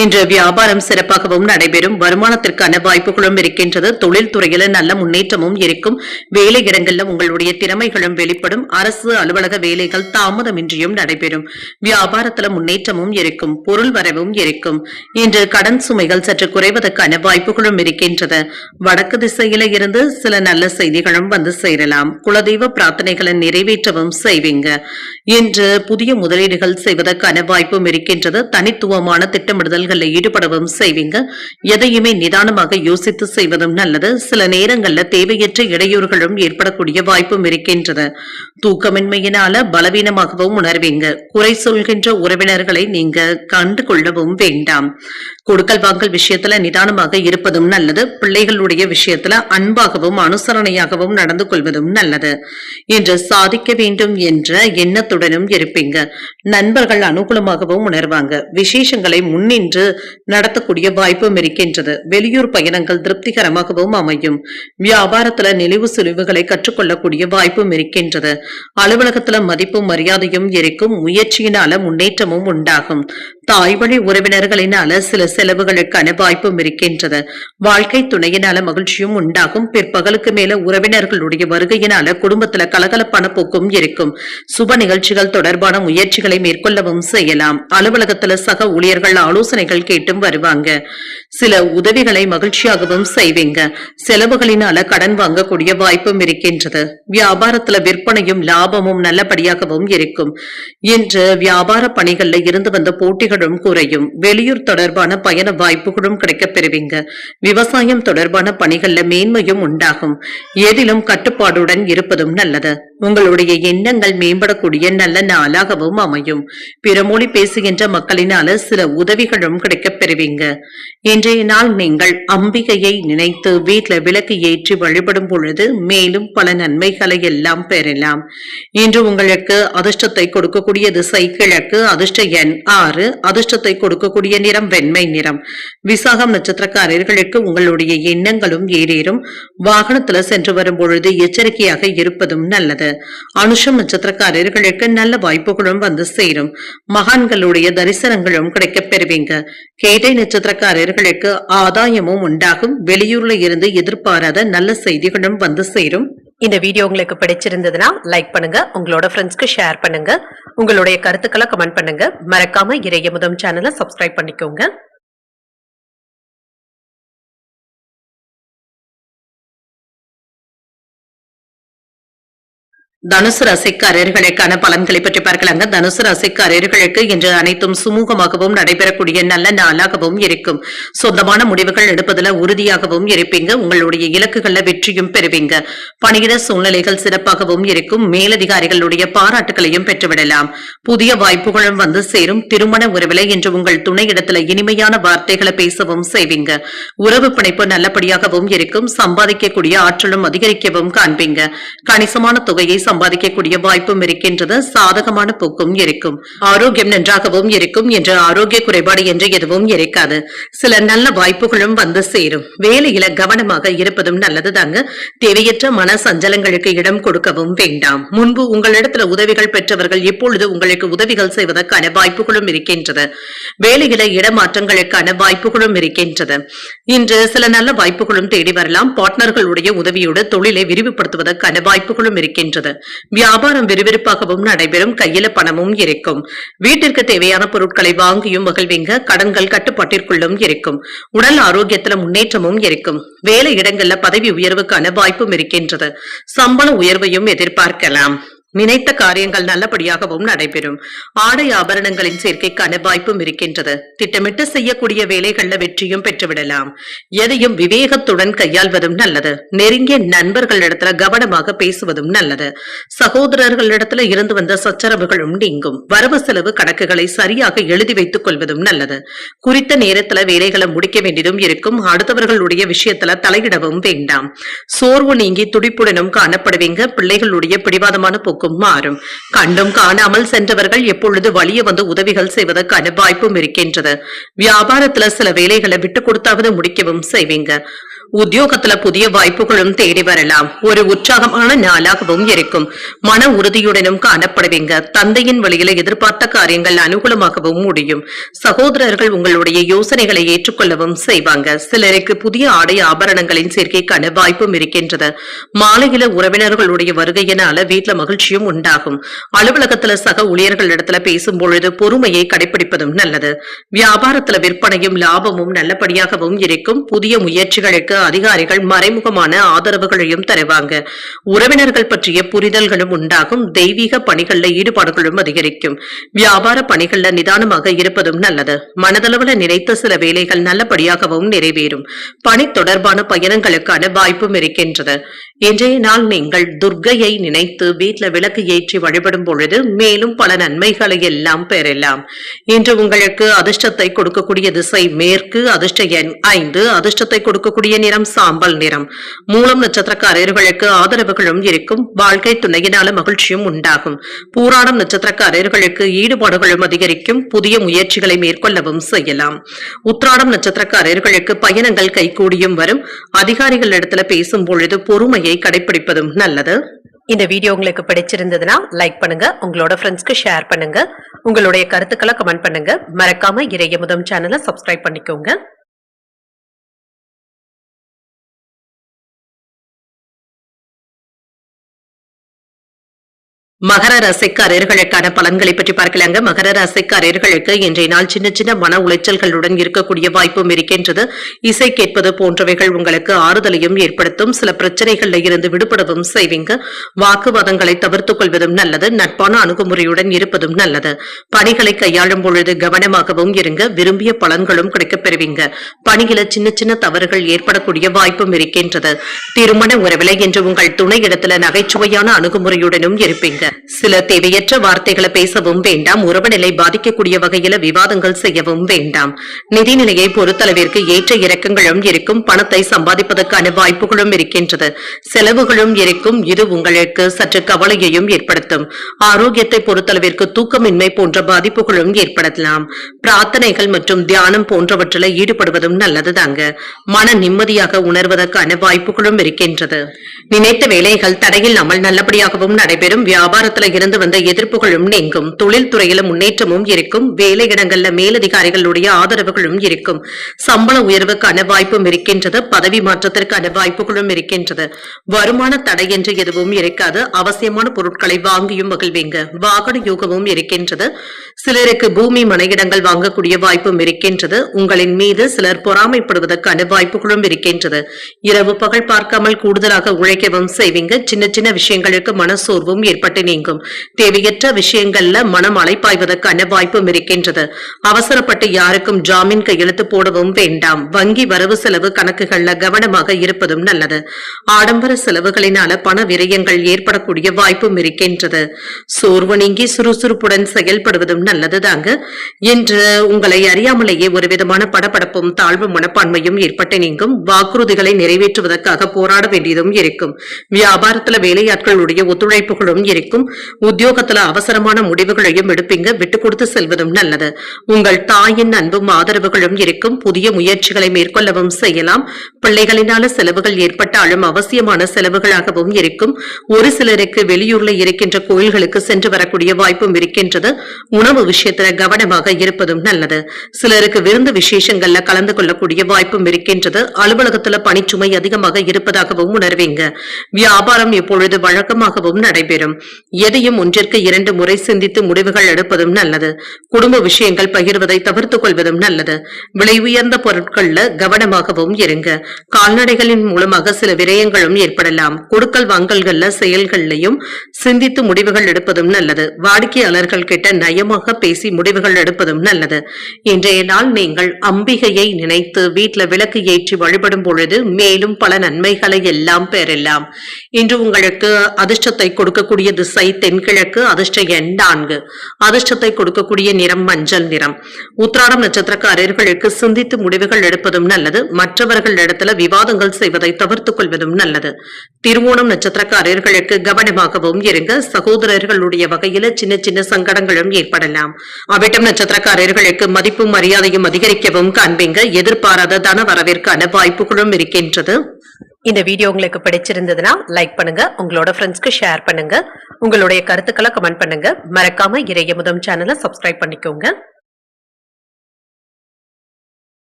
இன்று வியாபாரம் சிறப்பாகவும் நடைபெறும். வருமானத்திற்கான வாய்ப்புகளும் இருக்கின்றது. தொழில் துறையில நல்ல முன்னேற்றமும் இருக்கும். வேலை இடங்கள்ல உங்களுடைய திறமைகளும் வெளிப்படும். அரசு அலுவலக வேலைகள் தாமதமின்றியும் நடைபெறும். வியாபாரத்துல முன்னேற்றமும் இருக்கும். பொருள் வரவும் இருக்கும். இன்று கடன் சுமைகள் சற்று குறைவதற்கான வாய்ப்புகளும் இருக்கின்றது. வடக்கு திசையில இருந்து சில நல்ல செய்திகளும் வந்து சேரலாம். குலதெய்வ பிரார்த்தனைகளை நிறைவேற்றவும் செய்வீங்க. இன்று புதிய முதலீடுகள் செய்வதற்கான வாய்ப்பும் இருக்கின்றது. தனித்துவமான திட்டமிடுதல் ஈடுபடவும் செய்வீங்க. எதையுமே நிதானமாக யோசித்து செய்வதும் நல்லது. சில நேரங்கள்ல தேவையற்ற இடையூறுகளும் ஏற்படக்கூடிய வாய்ப்பும் இருக்கின்றது. தூக்கமின்மையினால பலவீனமாகவும் உணர்வீங்க. குறை சொல்கின்ற உறவினர்களை நீங்க கண்டு கொள்ளவும் வேண்டாம். கொடுக்கல் வாங்கல் விஷயத்துல நிதானமாக இருப்பதும் நல்லது. பிள்ளைகளுடைய விஷயத்துல அன்பாகவும் அனுசரணையாகவும் நடந்து கொள்வதும் நல்லது. இன்று சாதிக்க வேண்டும் என்ற எண்ணத்துடனும் இருப்பீங்க. நண்பர்கள் அனுகூலமாகவும் உணர்வாங்க. விசேஷங்களை முன்னின்று நடத்தக்கூடிய வாய்ப்பும் இருக்கின்றது. வெளியூர் பயணங்கள் திருப்திகரமாகவும் அமையும். வியாபாரத்துல நெளிவு சுழிவுகளை கற்றுக்கொள்ளக்கூடிய வாய்ப்பும் இருக்கின்றது. அலுவலகத்துல மதிப்பும் மரியாதையும் இருக்கும். முயற்சியினால முன்னேற்றமும் உண்டாகும். தாய் வழி உறவினர்களினால சில செலவுகளுக்கான வாய்ப்பும் இருக்கின்றது. வாழ்க்கை துணையினால மகிழ்ச்சியும் உண்டாகும். பிற்பகலுக்கு மேல உறவினர்களுடைய வருகையினால குடும்பத்துல கலகலப்பான போக்கும் இருக்கும். சுப நிகழ்ச்சிகள் தொடர்பான முயற்சிகளை மேற்கொள்ளவும் செய்யலாம். அலுவலகத்துல சக ஊழியர்கள் ஆலோசனைகள் கேட்டும் வருவாங்க. சில உதவிகளை மகிழ்ச்சியாகவும் செய்வீங்க. செலவுகளினால கடன் வாங்கக்கூடிய வாய்ப்பும் இருக்கின்றது. வியாபாரத்துல விற்பனையும் லாபமும் நல்லபடியாகவும் இருக்கும். இன்று வியாபார பணிகள்ல இருந்து வந்த போட்டிகளும் குறையும். வெளியூர் தொடர்பான பயண வாய்ப்புகளும் கிடைக்கப் பெறுவீங்க. விவசாயம் தொடர்பான பணிகள்ல மேன்மையும் உண்டாகும். ஏதிலும் கட்டுப்பாடுடன் இருப்பதும் நல்லது. உங்களுடைய எண்ணங்கள் மேம்படக்கூடிய நல்ல நாளாகவும் அமையும். பிற மொழி பேசுகின்ற மக்களினால சில உதவிகளும் கிடைக்கப் பெறுவீங்க. இன்றைய நாள் நீங்கள் அம்பிகையை நினைத்து வீட்டுல விளக்கு ஏற்றி வழிபடும் பொழுது மேலும் பல நன்மைகளை எல்லாம் பெறலாம். இன்று உங்களுக்கு அதிர்ஷ்டத்தை கொடுக்கக்கூடிய திசை கிழக்கு. அதிர்ஷ்ட எண் 6. அதிர்ஷ்டத்தை கொடுக்கக்கூடிய நிறம் வெண்மை நிறம். விசாகம் நட்சத்திரக்காரர்களுக்கு உங்களுடைய எண்ணங்களும் ஏறேறும். வாகனத்துல சென்று வரும் பொழுது எச்சரிக்கையாக இருப்பதும் நல்லது. அனுஷம் நட்சத்திரக்காரர்களுக்கு நல்ல வாய்ப்புகளும் வந்து சேரும். மகான்களுடைய தரிசனங்களும் கிடைக்கப் பெறுவீங்க. கேட்டை நட்சத்திரக்காரர்களுக்கு நேயர்களுக்கு ஆதாயமும் உண்டாகும். வெளியூர்ல இருந்து எதிர்பாராத நல்ல செய்திகளும் வந்து சேரும். இந்த வீடியோ உங்களுக்கு பிடிச்சிருந்ததுன்னா லைக் பண்ணுங்க, உங்களோட ஃப்ரெண்ட்ஸ்க்கு ஷேர் பண்ணுங்க, உங்களுடைய கருத்துக்களை கமெண்ட் பண்ணுங்க. மறக்காம இறையமுதம் சேனலை சப்ஸ்கிரைப் பண்ணிக்கோங்க. தனுசு ராசிக்காரர்களுக்கான பலன்களை பற்றி பார்க்கலாங்க. தனுசு ராசிக்காரர்களுக்கு இன்று அனைத்தும் சுமூகமாகவும் நடைபெறக்கூடிய நல்ல நாளாகவும் இருக்கும். சொந்தமான முடிவுகள் எடுப்பதில் உறுதியாகவும் இருப்பீங்க. உங்களுடைய இலக்குகள்ல வெற்றியும் பெறுவீங்க. பணியிட சூழ்நிலைகள் சிறப்பாகவும் இருக்கும். மேலதிகாரிகளுடைய பாராட்டுகளையும் பெற்றுவிடலாம். புதிய வாய்ப்புகளும் வந்து சேரும். திருமண உறவில இன்று உங்கள் துணை இடத்துல இனிமையான வார்த்தைகளை பேசவும் செய்வீங்க. உறவு பிணைப்பு நல்லபடியாகவும் இருக்கும். சம்பாதிக்கக்கூடிய ஆற்றலும் அதிகரிக்கவும் காண்பீங்க. கணிசமான தொகையை சம்பாதிக்கக்கூடிய வாய்ப்பும் இருக்கின்றது. சாதகமான போக்கும் இருக்கும். ஆரோக்கியம் நன்றாகவும் இருக்கும். என்று ஆரோக்கிய குறைபாடு என்று எதுவும் இருக்காது. சில நல்ல வாய்ப்புகளும் வந்து சேரும். வேலையில கவனமாக இருப்பதும் நல்லதுதாங்க. தேவையற்ற மன சஞ்சலங்களுக்கு இடம் கொடுக்கவும் வேண்டாம். முன்பு உங்களிடத்துல உதவிகள் பெற்றவர்கள் இப்பொழுது உங்களுக்கு உதவிகள் செய்வதற்கான வாய்ப்புகளும் இருக்கின்றது. வேலையில இடமாற்றங்களுக்கான வாய்ப்புகளும் இருக்கின்றது. இன்று சில நல்ல வாய்ப்புகளும் தேடி வரலாம். பார்ட்னர்களுடைய உதவியோடு தொழிலை விரிவுபடுத்துவதற்கான வாய்ப்புகளும் இருக்கின்றது. வியாபாரம் விறுவிறுப்பாகவும் நடைபெறும். கையில பணமும் இருக்கும். வீட்டிற்கு தேவையான பொருட்களை வாங்கியும் மகிழ்வீங்க. கடன்கள் கட்டுப்பாட்டிற்குள்ளும் இருக்கும். உடல் ஆரோக்கியத்துல முன்னேற்றமும் இருக்கும். வேலை இடங்கள்ல பதவி உயர்வுக்கான வாய்ப்பும் இருக்கின்றது. சம்பள உயர்வையும் எதிர்பார்க்கலாம். நினைத்த காரியங்கள் நல்லபடியாகவும் நடைபெறும். ஆடை ஆபரணங்களின் சேர்க்கைக்கான வாய்ப்பும் இருக்கின்றது. திட்டமிட்டு செய்யக்கூடிய வேலைகள்ல வெற்றியும் பெற்றுவிடலாம். எதையும் விவேகத்துடன் கையாள்வதும் நல்லது. நெருங்கிய நண்பர்களிடத்துல கவனமாக பேசுவதும் நல்லது. சகோதரர்களிடத்துல இருந்து வந்த சச்சரவுகளும் நீங்கும். வரவு செலவு கணக்குகளை சரியாக எழுதி வைத்துக் கொள்வதும் நல்லது. குறித்த நேரத்துல வேலைகளை முடிக்க வேண்டியதும் இருக்கும். அடுத்தவர்களுடைய விஷயத்துல தலையிடவும் வேண்டாம். சோர்வு நீங்கி துடிப்புடனும் காணப்படுவீங்க. பிள்ளைகளுடைய பிடிவாதமான போக்கு மாறும். கண்டும் காணாமல் சென்றவர்கள் எப்பொழுது வழிய வந்து உதவிகள் செய்வதற்கான வாய்ப்பும் இருக்கின்றது. வியாபாரத்துல சில வேலைகளை விட்டு கொடுத்தாவது முடிக்கவும் செய்வீங்க. உத்தியோகத்துல புதிய வாய்ப்புகளும் தேடி வரலாம். ஒரு உற்சாகமான நாளாகவும் இருக்கும். மன உறுதியுடனும் காணப்படுவீங்க. தந்தையின் வழியில எதிர்பார்த்த காரியங்கள் அனுகூலமாகவும் முடியும். சகோதரர்கள் உங்களுடைய யோசனைகளை ஏற்றுக்கொள்ளவும் செய்வாங்க. சிலருக்கு புதிய ஆடை ஆபரணங்களின் சேர்க்கைக்கான வாய்ப்பும் இருக்கின்றது. மாலையில உறவினர்களுடைய வருகையினால வீட்டுல மகிழ்ச்சியும் உண்டாகும். அலுவலகத்துல சக ஊழியர்களிடத்துல பேசும் பொழுது பொறுமையை கடைபிடிப்பதும் நல்லது. வியாபாரத்துல விற்பனையும் லாபமும் நல்லபடியாகவும் இருக்கும். புதிய முயற்சிகளுக்கு அதிகாரிகள் மறைமுகமான ஆதரவுகளையும் தருவாங்க. உறவினர்கள் பற்றிய புரிதல்களும் உண்டாகும். தெய்வீக பணிகள்ல ஈடுபாடுகளும் அதிகரிக்கும். வியாபார பணிகள்ல நிதானமாக இருப்பதும் நல்லது. மனதளவுல நினைத்த சில வேலைகள் நல்லபடியாகவும் நிறைவேறும். பணி தொடர்பான பயணங்களுக்கான வாய்ப்பும் இருக்கின்றது. இன்றைய நாள் நீங்கள் துர்க்கையை நினைத்து வீட்டுல விளக்கு ஏற்றி வழிபடும் பொழுது மேலும் பல நன்மைகளை எல்லாம் பெறலாம். இன்று உங்களுக்கு அதிர்ஷ்டத்தை கொடுக்கக்கூடிய திசை மேற்கு. அதிர்ஷ்ட எண் 5. அதிர்ஷ்டத்தை கொடுக்கக்கூடிய நிறம் சாம்பல் நிறம். மூலம் நட்சத்திரக்காரர்களுக்கு ஆதரவுகளும் இருக்கும். வாழ்க்கை துணையினால மகிழ்ச்சியும் உண்டாகும். பூராடம் நட்சத்திரக்காரர்களுக்கு ஈடுபாடுகளும் அதிகரிக்கும். புதிய முயற்சிகளை மேற்கொள்ளவும் செய்யலாம். உத்திராடம் நட்சத்திரக்காரர்களுக்கு பயணங்கள் கைகூடியும் வரும். அதிகாரிகள் இடத்துல பேசும் பொழுது பொறுமையை கடைபிடிப்பதும் நல்லது. இந்த வீடியோ உங்களுக்கு பிடிச்சிருந்ததுன்னா லைக் பண்ணுங்க, உங்களோட ஃப்ரெண்ட்ஸ்க்கு ஷேர் பண்ணுங்க, உங்களுடைய கருத்துக்களை கமெண்ட் பண்ணுங்க. மறக்காம இறையமுதம் சேனலை சப்ஸ்கிரைப் பண்ணிக்கோங்க. மகர ராசிக்காரர்களுக்கான பலன்களை பற்றி பார்க்கலாங்க. மகர ராசிக்காரர்களுக்கு இன்றைய நாள் சின்ன சின்ன மன உளைச்சல்களுடன் இருக்கக்கூடிய வாய்ப்பும் இருக்கின்றது. இசை கேட்பது போன்றவைகள் உங்களுக்கு ஆறுதலையும் ஏற்படுத்தும். சில பிரச்சனைகள்ல இருந்து விடுபடவும் செய்வீங்க. வாக்குவாதங்களை தவிர்த்துக் கொள்வதும் நல்லது. நட்பான அணுகுமுறையுடன் இருப்பதும் நல்லது. பணிகளை கையாளும் பொழுது கவனமாகவும் இருங்க. விரும்பிய பலன்களும் கிடைக்கப் பெறுவீங்க. பணியில சின்ன சின்ன தவறுகள் ஏற்படக்கூடிய வாய்ப்பும் இருக்கின்றது. திருமண உறவில இன்று உங்கள் துணை இடத்துல நகைச்சுவையான அணுகுமுறையுடனும் இருப்பீங்க. சில தேவையற்ற வார்த்தைகளை பேசவும் வேண்டாம். உறவுநிலை பாதிக்கக்கூடிய வகையில விவாதங்கள் செய்யவும் வேண்டாம். நிதிநிலையை பொறுத்தளவிற்கு ஏற்ற இறக்கங்களும் இருக்கும். பணத்தை சம்பாதிப்பதற்கான வாய்ப்புகளும் இருக்கின்றது. செலவுகளும் இருக்கும். இது உங்களுக்கு சற்று கவலையையும் ஏற்படுத்தும். ஆரோக்கியத்தை பொறுத்தளவிற்கு தூக்கமின்மை போன்ற பாதிப்புகளும் ஏற்படலாம். பிரார்த்தனைகள் மற்றும் தியானம் போன்றவற்றில் ஈடுபடுவதும் நல்லதுதாங்க. மன நிம்மதியாக உணர்வதற்கான வாய்ப்புகளும் இருக்கின்றது. நினைத்த வேலைகள் தடையில்லாமல் நல்லபடியாகவும் நடைபெறும். வியாபார வியாபாரத்துல இருந்து வந்த எதிர்ப்புகளும் நீங்கும். தொழில் துறையில முன்னேற்றமும் இருக்கும். வேலையிடங்கள்ல மேலதிகாரிகளுடைய ஆதரவுகளும் இருக்கும். சம்பள உயர்வுக்கான வாய்ப்பும் இருக்கின்றது. பதவி மாற்றத்திற்கான வாய்ப்புகளும் இருக்கின்றது. வருமான தடை என்று எதுவும் இருக்காது. அவசியமான பொருட்களை வாங்கியும் மகிழ்வீங்க. வாகன யோகமும் இருக்கின்றது. சிலருக்கு பூமி மனையிடங்கள் வாங்கக்கூடிய வாய்ப்பும் இருக்கின்றது. உங்களின் மீது சிலர் பொறாமைப்படுவதற்கான வாய்ப்புகளும் இருக்கின்றது. இரவு பகல் பார்க்காமல் கூடுதலாக உழைக்கவும் செய்வீங்க. சின்ன சின்ன விஷயங்களுக்கு மனசோர்வும் ஏற்பட்டு நீங்கும். தேவையற்ற விஷயங்கள்ல மனம் அலைப்பாய்வதற்கான வாய்ப்பும் இருக்கின்றது. அவசரப்பட்டு யாருக்கும் ஜாமீன் கையெழுத்து போடவும் வேண்டாம். வங்கி வரவு செலவு கணக்குகள்ல கவனமாக இருப்பதும் நல்லது. ஆடம்பர செலவுகளினால பண விரயங்கள் ஏற்படக்கூடிய வாய்ப்பும் இருக்கின்றது. சோர்வு நீங்கி சுறுசுறுப்புடன் செயல்படுவதும் நல்லதுதாங்க. இன்று உங்களை அறியாமலேயே ஒரு விதமான படபடப்பும் தாழ்வு மனப்பான்மையும் ஏற்பட்டு நீங்கும். வாக்குறுதிகளை நிறைவேற்றுவதற்காக போராட வேண்டியதும் இருக்கும். வியாபாரத்துல வேலையாட்களுடைய ஒத்துழைப்புகளும் இருக்கும். உத்தியோகத்துல அவசரமான முடிவுகளையும் எடுப்பீங்க. விட்டு கொடுத்து செல்வதும் நல்லது. உங்கள் தாயின் அன்பும் ஆதரவுகளும் இருக்கும். புதிய முயற்சிகளை மேற்கொள்ளவும் செய்யலாம். பிள்ளைகளினால செலவுகள் ஏற்பட்டாலும் அவசியமான செலவுகளாகவும் இருக்கும். ஒரு சிலருக்கு வெளியூர்ல இருக்கின்ற கோயில்களுக்கு சென்று வரக்கூடிய வாய்ப்பும் இருக்கின்றது. உணவு விஷயத்துல கவனமாக இருப்பதும் நல்லது. சிலருக்கு விருந்து விசேஷங்கள்ல கலந்து கொள்ளக்கூடிய வாய்ப்பும் இருக்கின்றது. அலுவலகத்துல பணிச்சுமை அதிகமாக இருப்பதாகவும் உணர்வீங்க. வியாபாரம் இப்பொழுது வழக்கமாகவும் நடைபெறும். எதையும் ஒன்றிற்கு 2 முறை சிந்தித்து முடிவுகள் எடுப்பதும் நல்லது. குடும்ப விஷயங்கள் பகிர்வதை தவிர்த்துக் கொள்வதும் நல்லது. விலை உயர்ந்த பொருட்கள்ல கவனமாகவும் இருங்க. கால்நடைகளின் மூலமாக சில விரயங்களும் ஏற்படலாம். கொடுக்கல் வாங்கல்கள்ல செயல்களையும் சிந்தித்து முடிவுகள் எடுப்பதும் நல்லது. வாடிக்கையாளர்கள் கிட்ட நயமாக பேசி முடிவுகள் எடுப்பதும் நல்லது. இன்றைய நாள் நீங்கள் அம்பிகையை நினைத்து வீட்டுல விளக்கு ஏற்றி வழிபடும் பொழுது மேலும் பல நன்மைகளை எல்லாம் பெறலாம். இன்று உங்களுக்கு அதிர்ஷ்டத்தை கொடுக்கக்கூடிய திசை தென்கிழக்கு. அதிர்ஷ்ட எண் 4. அதிர்ஷ்டத்தை கொடுக்கக்கூடிய நிறம் மஞ்சள் நிறம். உத்திராடம் நட்சத்திரக்காரர்களுக்கு சிந்தித்து முடிவுகள் எடுப்பதும் நல்லது. மற்றவர்கள் இடத்துல விவாதங்கள் செய்வதை தவிர்த்துக் கொள்வதும் நல்லது. திருவோணம் நட்சத்திரக்காரர்களுக்கு கவனமாகவும் இருங்க. சகோதரர்களுடைய வகையில சின்ன சின்ன சங்கடங்களும் ஏற்படலாம். அவிட்டம் நட்சத்திரக்காரர்களுக்கு மதிப்பும் மரியாதையும் அதிகரிக்கவும் காண்பீங்க. எதிர்பாராத தன வரவிற்கான வாய்ப்புகளும் இருக்கின்றது. இந்த வீடியோ உங்களுக்கு பிடிச்சிருந்ததுன்னா லைக் பண்ணுங்க. உங்களோட ஃப்ரெண்ட்ஸ்க்கு ஷேர் பண்ணுங்க. உங்களுடைய கருத்துக்களை கமெண்ட் பண்ணுங்க. மறக்காம இறையமுதம் சேனலை சப்ஸ்கிரைப் பண்ணிக்கோங்க.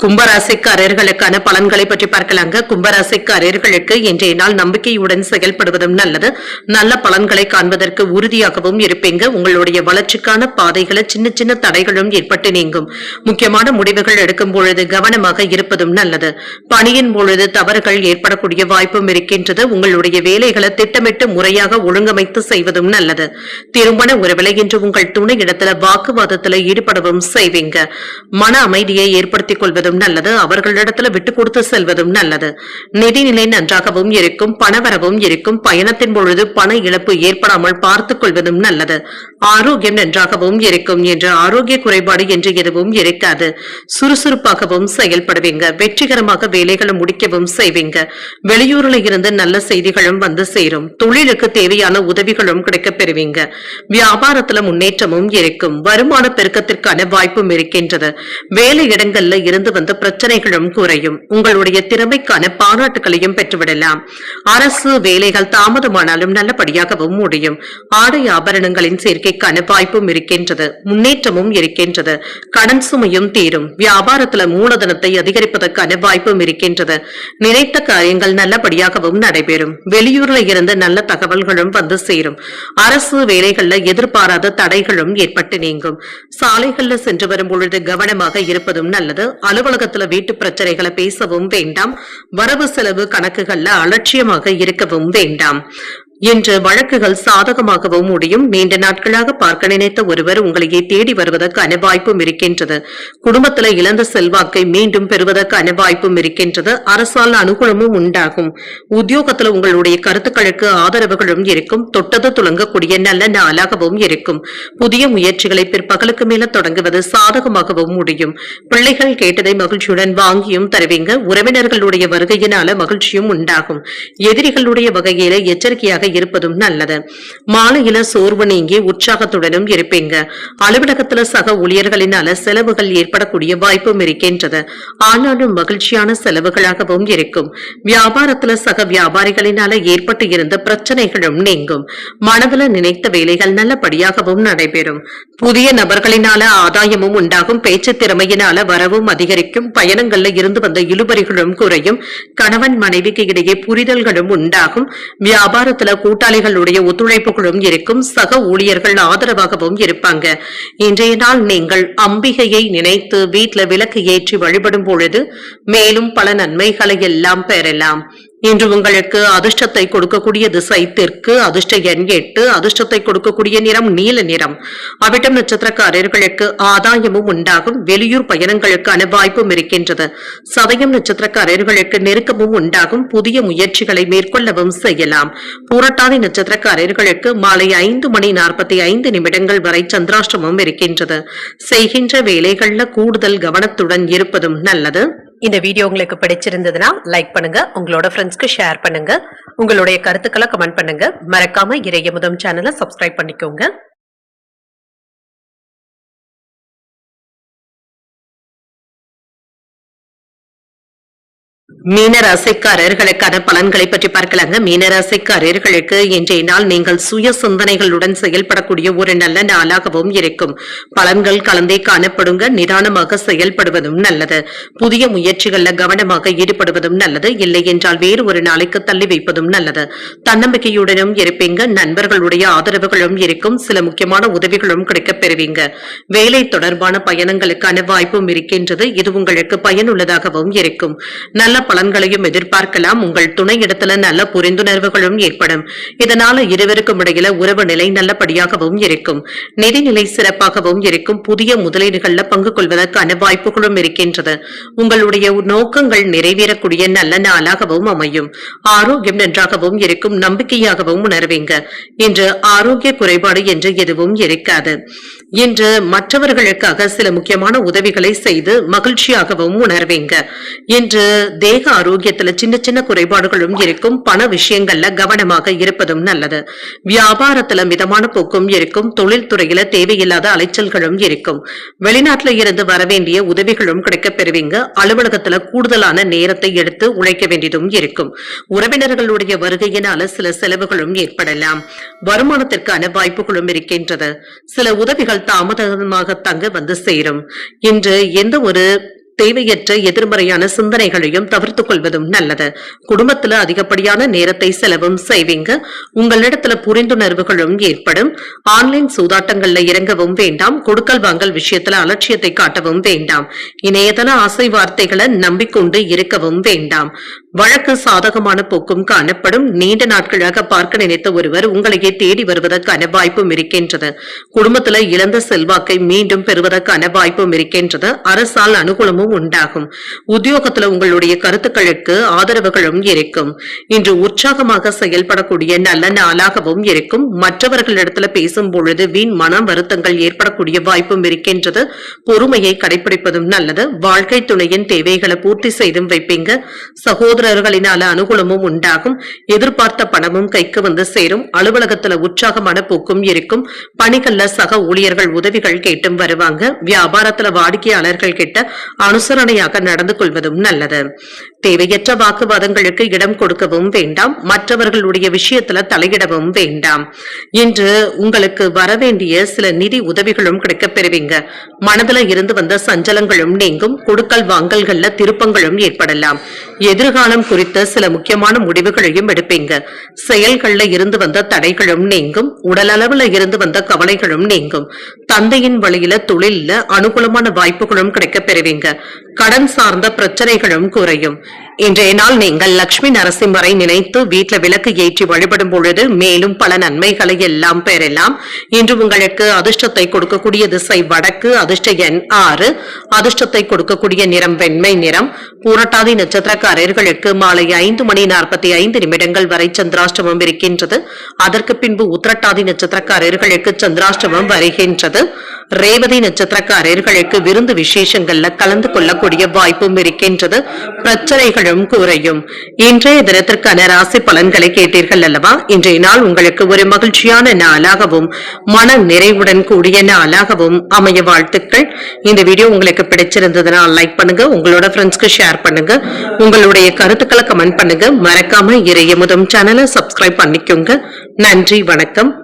கும்பராசிக்காரர்களுக்கான பலன்களை பற்றி பார்க்கலாங்க. கும்பராசிக்காரர்களுக்கு இன்றைய நாள் நம்பிக்கையுடன் செயல்படுவதும் நல்லது. நல்ல பலன்களை காண்பதற்கு உறுதியாகவும் இருப்பீங்க. உங்களுடைய வளர்ச்சிக்கான பாதைகளை சின்ன சின்ன தடைகளும் ஏற்பட்டு நீங்கும். முக்கியமான முடிவுகள் எடுக்கும் பொழுது கவனமாக இருப்பதும் நல்லது. பணியின் பொழுது தவறுகள் ஏற்படக்கூடிய வாய்ப்பும் இருக்கின்றது. உங்களுடைய வேலைகளை திட்டமிட்டு முறையாக ஒழுங்கமைத்து செய்வதும் நல்லது. திருமண உறவில் இன்று உங்கள் துணை இடத்துல வாக்குவாதத்தில் ஈடுபடவும் செய்வீங்க. மன அமைதியை ஏற்படுத்திக் கொள்வதும் நல்லது. அவர்களிடத்துல விட்டு கொடுத்து செல்வதும் நல்லது. நிதிநிலை நன்றாகவும் இருக்கும். பணவரவும் இருக்கும். பயணத்தின் பொழுது பண இழப்பு ஏற்படாமல் பார்த்துக் கொள்வதும் நல்லது. ஆரோக்கியம் நன்றாகவும் இருக்கும். என்று ஆரோக்கிய குறைபாடு என்று எதுவும் இருக்காது. சுறுசுறுப்பாகவும் செயல்படுவீங்க. வெற்றிகரமாக வேலைகளை முடிக்கவும் செய்வீங்க. வெளியூர்ல இருந்து நல்ல செய்திகளும் வந்து சேரும். தொழிலுக்கு தேவையான உதவிகளும் கிடைக்கப் பெறுவீங்க. வியாபாரத்துல முன்னேற்றமும் இருக்கும். வருமான பெருக்கத்திற்கான வாய்ப்பும் இருக்கின்றது. வேலை இடங்கள்ல இருந்து வந்த பிரச்சனைகளும் குறையும். உங்களுடைய திறமைக்கான பாராட்டுகளையும் பெற்றுவிடலாம். அரசு வேலைகள் தாமதமானாலும் நல்லபடியாகவும் முடியும். ஆடை ஆபரணங்களின் சேர்க்கைக்கான வாய்ப்பும் இருக்கின்றது. முன்னேற்றமும் இருக்கின்றது. கடன் சுமையும் தீரும். வியாபாரத்துல மூலதனத்தை அதிகரிப்பதற்கான வாய்ப்பும் இருக்கின்றது. நினைத்த காரியங்கள் நல்லபடியாகவும் நடைபெறும். வெளியூர்ல இருந்து நல்ல தகவல்களும் வந்து சேரும். அரசு வேலைகள்ல எதிர்பாராத தடைகளும் ஏற்பட்டு நீங்கும். சாலைகள்ல சென்று வரும் பொழுது கவனமாக இருப்பதும் நல்லது. அலுவலகத்துல வீட்டு பிரச்சனைகளை பேசவும் வேண்டாம். வரவு செலவு கணக்குகள்ல அலட்சியமாக இருக்கவும் வேண்டாம். இன்று வழக்குகள் சாதகமாகவும் முடியும். நீண்ட நாட்களாக பார்க்க நினைத்த ஒருவர் உங்களையே தேடி வருவதற்கான வாய்ப்பும் இருக்கின்றது. குடும்பத்துல இழந்த செல்வாக்கை மீண்டும் பெறுவதற்கான வாய்ப்பும் இருக்கின்றது. அரசால் அனுகூலமும் உண்டாகும். உத்தியோகத்துல உங்களுடைய கருத்துக்களுக்கு ஆதரவுகளும் இருக்கும். தொட்டது துளங்கக்கூடிய நல்ல நாளாகவும் இருக்கும். புதிய முயற்சிகளை பிற்பகலுக்கு மேல தொடங்குவது சாதகமாகவும் முடியும். பிள்ளைகள் கேட்டதை மகிழ்ச்சியுடன் வாங்கியும் தருவீங்க. உறவினர்களுடைய வருகையினால மகிழ்ச்சியும் உண்டாகும். எதிரிகளுடைய வகையில எச்சரிக்கையாக மகிழ்ச்சியாக இருப்பதும் நல்லது. மாலையில சோர்வு நீங்கி உற்சாகத்துடனும் இருப்பீங்க. அலுவலகத்துல சக ஊழியர்களினால செலவுகள் ஏற்படக்கூடிய வாய்ப்பும் இருக்கின்றது. ஆனாலும் மகிழ்ச்சியான செலவுகளாகவும் இருக்கும். வியாபாரத்துல சக வியாபாரிகளினால ஏற்பட்டு இருந்த பிரச்சனைகளும் நீங்கும். மனதுல நினைத்த வேலைகள் நல்லபடியாகவும் நடைபெறும். புதிய நபர்களினால ஆதாயமும் உண்டாகும். பேச்சு திறமையினால வரவும் அதிகரிக்கும். பயணங்கள்ல இருந்து வந்த இழுபறிகளும் குறையும். கணவன் மனைவிக்கு இடையே புரிதல்களும் உண்டாகும். வியாபாரத்துல கூட்டாளிகளுடைய ஒத்துழைப்புகளும் இருக்கும். சக ஊழியர்கள் ஆதரவாகவும் இருப்பாங்க. இன்றைய நாள் நீங்கள் அம்பிகையை நினைத்து வீட்டுல விளக்கு ஏற்றி வழிபடும் பொழுது மேலும் பல நன்மைகளை எல்லாம் பெறலாம். இன்று உங்களுக்கு அதிர்ஷ்டத்தை கொடுக்கக்கூடிய திசை தெற்கு, அதிர்ஷ்ட எண் 8, அதிர்ஷ்டத்தை கொடுக்கக்கூடிய நிறம் நீல நிறம். அவிட்டம் நட்சத்திரக்காரர்களுக்கு ஆதாயமும் உண்டாகும். வெளியூர் பயணங்களுக்கான வாய்ப்பும் இருக்கின்றது. சதயம் நட்சத்திரக்காரர்களுக்கு நெருக்கமும் உண்டாகும். புதிய முயற்சிகளை மேற்கொள்ளவும் செய்யலாம். பூரட்டாதி நட்சத்திரக்காரர்களுக்கு மாலை 5:45 வரை சந்திராஷ்டமம் இருக்கின்றது. செய்கின்ற வேலைகள்ல கூடுதல் கவனத்துடன் இருப்பதும் நல்லது. இந்த வீடியோ உங்களுக்கு பிடிச்சிருந்ததுன்னா லைக் பண்ணுங்க, உங்களோட ஃப்ரெண்ட்ஸ்க்கு ஷேர் பண்ணுங்க, உங்களுடைய கருத்துக்களை கமெண்ட் பண்ணுங்க. மறக்காம இறையமுதம் சேனலை சப்ஸ்கிரைப் பண்ணிக்கோங்க. மீனராசிக்காரர்களுக்கான பலன்களை பற்றி பார்க்கலாங்க. மீனராசிக்காரர்களுக்கு இன்றைய நாள் நீங்கள் சுய சிந்தனைகளுடன் செயல்படக்கூடிய ஒரு நல்ல நாளாகவும் இருக்கும். பலன்கள் கலந்தே காணப்படுங்க. நிதானமாக செயல்படுவதும் நல்லது. புதிய முயற்சிகள்ல கவனமாக ஈடுபடுவதும் நல்லது. இல்லை என்றால் வேறு ஒரு நாளைக்கு தள்ளி வைப்பதும் நல்லது. தன்னம்பிக்கையுடனும் இருப்பீங்க. நண்பர்களுடைய ஆதரவுகளும் இருக்கும். சில முக்கியமான உதவிகளும் கிடைக்கப் பெறுவீங்க. வேலை தொடர்பான பயணங்களுக்கான வாய்ப்பும் இருக்கின்றது. இது உங்களுக்கு பயனுள்ளதாகவும் இருக்கும். நல்ல பலன்களையும் எதிர்பார்க்கலாம். உங்கள் துணை இடத்துல நல்ல புரிந்துணர்வுகளும் ஏற்படும். இதனால இருவருக்கும் இடையில உறவு நிலை நல்லபடியாகவும் இருக்கும். நிதிநிலை சிறப்பாகவும் இருக்கும். புதிய முதலீடுகள்ல பங்கு கொள்வதற்கான வாய்ப்புகளும் இருக்கின்றது. உங்களுடைய நோக்கங்கள் நிறைவேறக்கூடிய நல்ல நாளாகவும் அமையும். ஆரோக்கியம் நன்றாகவும் இருக்கும். நம்பிக்கையாகவும் உணர்வீங்க. இன்று ஆரோக்கிய குறைபாடு என்று எதுவும் இருக்காது. இன்று மற்றவர்களுக்காக சில முக்கியமான உதவிகளை செய்து மகிழ்ச்சியாகவும் உணர்வீங்க. இன்று தேக ஆரோக்கியத்துல சின்ன சின்ன குறைபாடுகளும் இருக்கும். பண விஷயங்கள்ல கவனமாக இருப்பதும் நல்லது. வியாபாரத்துல மிதமான போக்கும் இருக்கும். தொழில் துறையில தேவையில்லாத அலைச்சல்களும் இருக்கும். வெளிநாட்டுல இருந்து வரவேண்டிய உதவிகளும் கிடைக்கப் பெறுவீங்க. அலுவலகத்துல கூடுதலான நேரத்தை எடுத்து உழைக்க வேண்டியதும் இருக்கும். உறவினர்களுடைய வருகையினால சில செலவுகளும் ஏற்படலாம். வருமானத்திற்கான வாய்ப்புகளும் இருக்கின்றது. சில உதவிகள் தாமதமாக தங்க வந்து சேரும். இன்று எந்த ஒரு தேவையற்ற எதிர்மறையான சிந்தனைகளையும் தவிர்த்துக் கொள்வதும் நல்லது. குடும்பத்துல அதிகப்படியான நேரத்தை செலவும் செய்வீங்க. உங்களிடத்துல புரிந்துணர்வுகளும் ஏற்படும். ஆன்லைன் சூதாட்டங்கள்ல இறங்கவும் வேண்டாம். கொடுக்கல் வாங்கல் விஷயத்துல அலட்சியத்தை காட்டவும் வேண்டாம். இணையதள ஆசை வார்த்தைகளை நம்பிக்கொண்டு இருக்கவும் வேண்டாம். வழக்கு சாதகமான போக்கும் காணப்படும். நீண்ட நாட்களாக பார்க்க நினைத்த ஒருவர் உங்களையே தேடி வருவதற்கான வாய்ப்பும் இருக்கின்றது. குடும்பத்துல இழந்த செல்வாக்கை மீண்டும் பெறுவதற்கான வாய்ப்பும் இருக்கின்றது. அரசால் அனுகூலமும் உண்டாகும். உத்தியோகத்துல உங்களுடைய கருத்துக்களுக்கு ஆதரவுகளும் இருக்கும். இன்று உற்சாகமாக செயல்படக்கூடிய நல்ல நாளாகவும் இருக்கும். மற்றவர்களிடத்துல பேசும் பொழுது வீண் மன வருத்தங்கள் ஏற்படக்கூடிய வாய்ப்பும் இருக்கின்றது. பொறுமையை கடைபிடிப்பதும் நல்லது. வாழ்க்கை துணையின் தேவைகளை பூர்த்தி செய்தும் வைப்பீங்க. சகோதரர்களினால அனுகூலமும் உண்டாகும். எதிர்பார்த்த பணமும் கைக்கு வந்து சேரும். அலுவலகத்துல உற்சாகமான போக்கும் இருக்கும். பணிகள்ல சக ஊழியர்கள் உதவிகள் கேட்டும் வருவாங்க. வியாபாரத்துல வாடிக்கையாளர்கள் கிட்ட அனுசரணையாக நடந்து கொள்வதும் நல்லது. தேவையற்ற வாக்குவாதங்களுக்கு இடம் கொடுக்கவும் வேண்டாம். மற்றவர்களுடைய விஷயத்துல தலையிடவும் வேண்டாம். இன்று உங்களுக்கு வரவேண்டிய சில நிதி உதவிகளும் கிடைக்கப் பெறுவீங்க. மனதுல இருந்து வந்த சஞ்சலங்களும் நீங்கும். கொடுக்கல் வாங்கல்கள்ல திருப்பங்களும் ஏற்படலாம். எதிர்காலம் குறித்த சில முக்கியமான முடிவுகளையும் எடுப்பீங்க. செயல்கள்ல இருந்து வந்த தடைகளும் நீங்கும். உடலளவுல இருந்து வந்த கவலைகளும் நீங்கும். தந்தையின் வழியில தொழில அனுகூலமான வாய்ப்புகளும் கிடைக்கப் பெறுவீங்க. கடன் சார்ந்த பிரச்சனைகளும் குறையும். இன்றைய நாள் நீங்கள் லட்சுமி நரசிம்மரை நினைத்து வீட்டுல விளக்கு ஏற்றி வழிபடும் பொழுது மேலும் பல நன்மைகளை எல்லாம் பெறலாம். இன்று உங்களுக்கு அதிர்ஷ்டத்தை கொடுக்கக்கூடிய திசை வடக்கு, அதிர்ஷ்ட எண் 6, அதிர்ஷ்டத்தை கொடுக்கக்கூடிய நிறம் வெண்மை நிறம். பூரட்டாதி நட்சத்திரக்காரர்களுக்கு மாலை 5:45 வரை சந்திராஷ்டமம் இருக்கின்றது. அதற்கு பின்பு உத்திரட்டாதி நட்சத்திரக்காரர்களுக்கு சந்திராஷ்டமம் வருகின்றது. ரேவதி நட்சத்திரக்காரர்களுக்கு விருந்து விசேஷங்கள்ல கலந்து கொள்ளக்கூடிய வாய்ப்பும் இருக்கின்றது. பிரச்சனைகளும் குறையும். இன்றைய தினத்திற்கான ராசி பலன்களை கேட்டீர்கள் அல்லவா? இன்றைய நாள் உங்களுக்கு ஒரு மகிழ்ச்சியான நாளாகவும் மன நிறைவுடன் கூடிய நாளாகவும் அமைய வாழ்த்துக்கள். இந்த வீடியோ உங்களுக்கு பிடிச்சிருந்ததுன்னா லைக் பண்ணுங்க, உங்களோட ஃப்ரெண்ட்ஸ்க்கு ஷேர் பண்ணுங்க, உங்களுடைய கருத்துக்களை கமெண்ட் பண்ணுங்க. மறக்காம இறையமுதம் சேனலை சப்ஸ்கிரைப் பண்ணிக்கோங்க. நன்றி, வணக்கம்.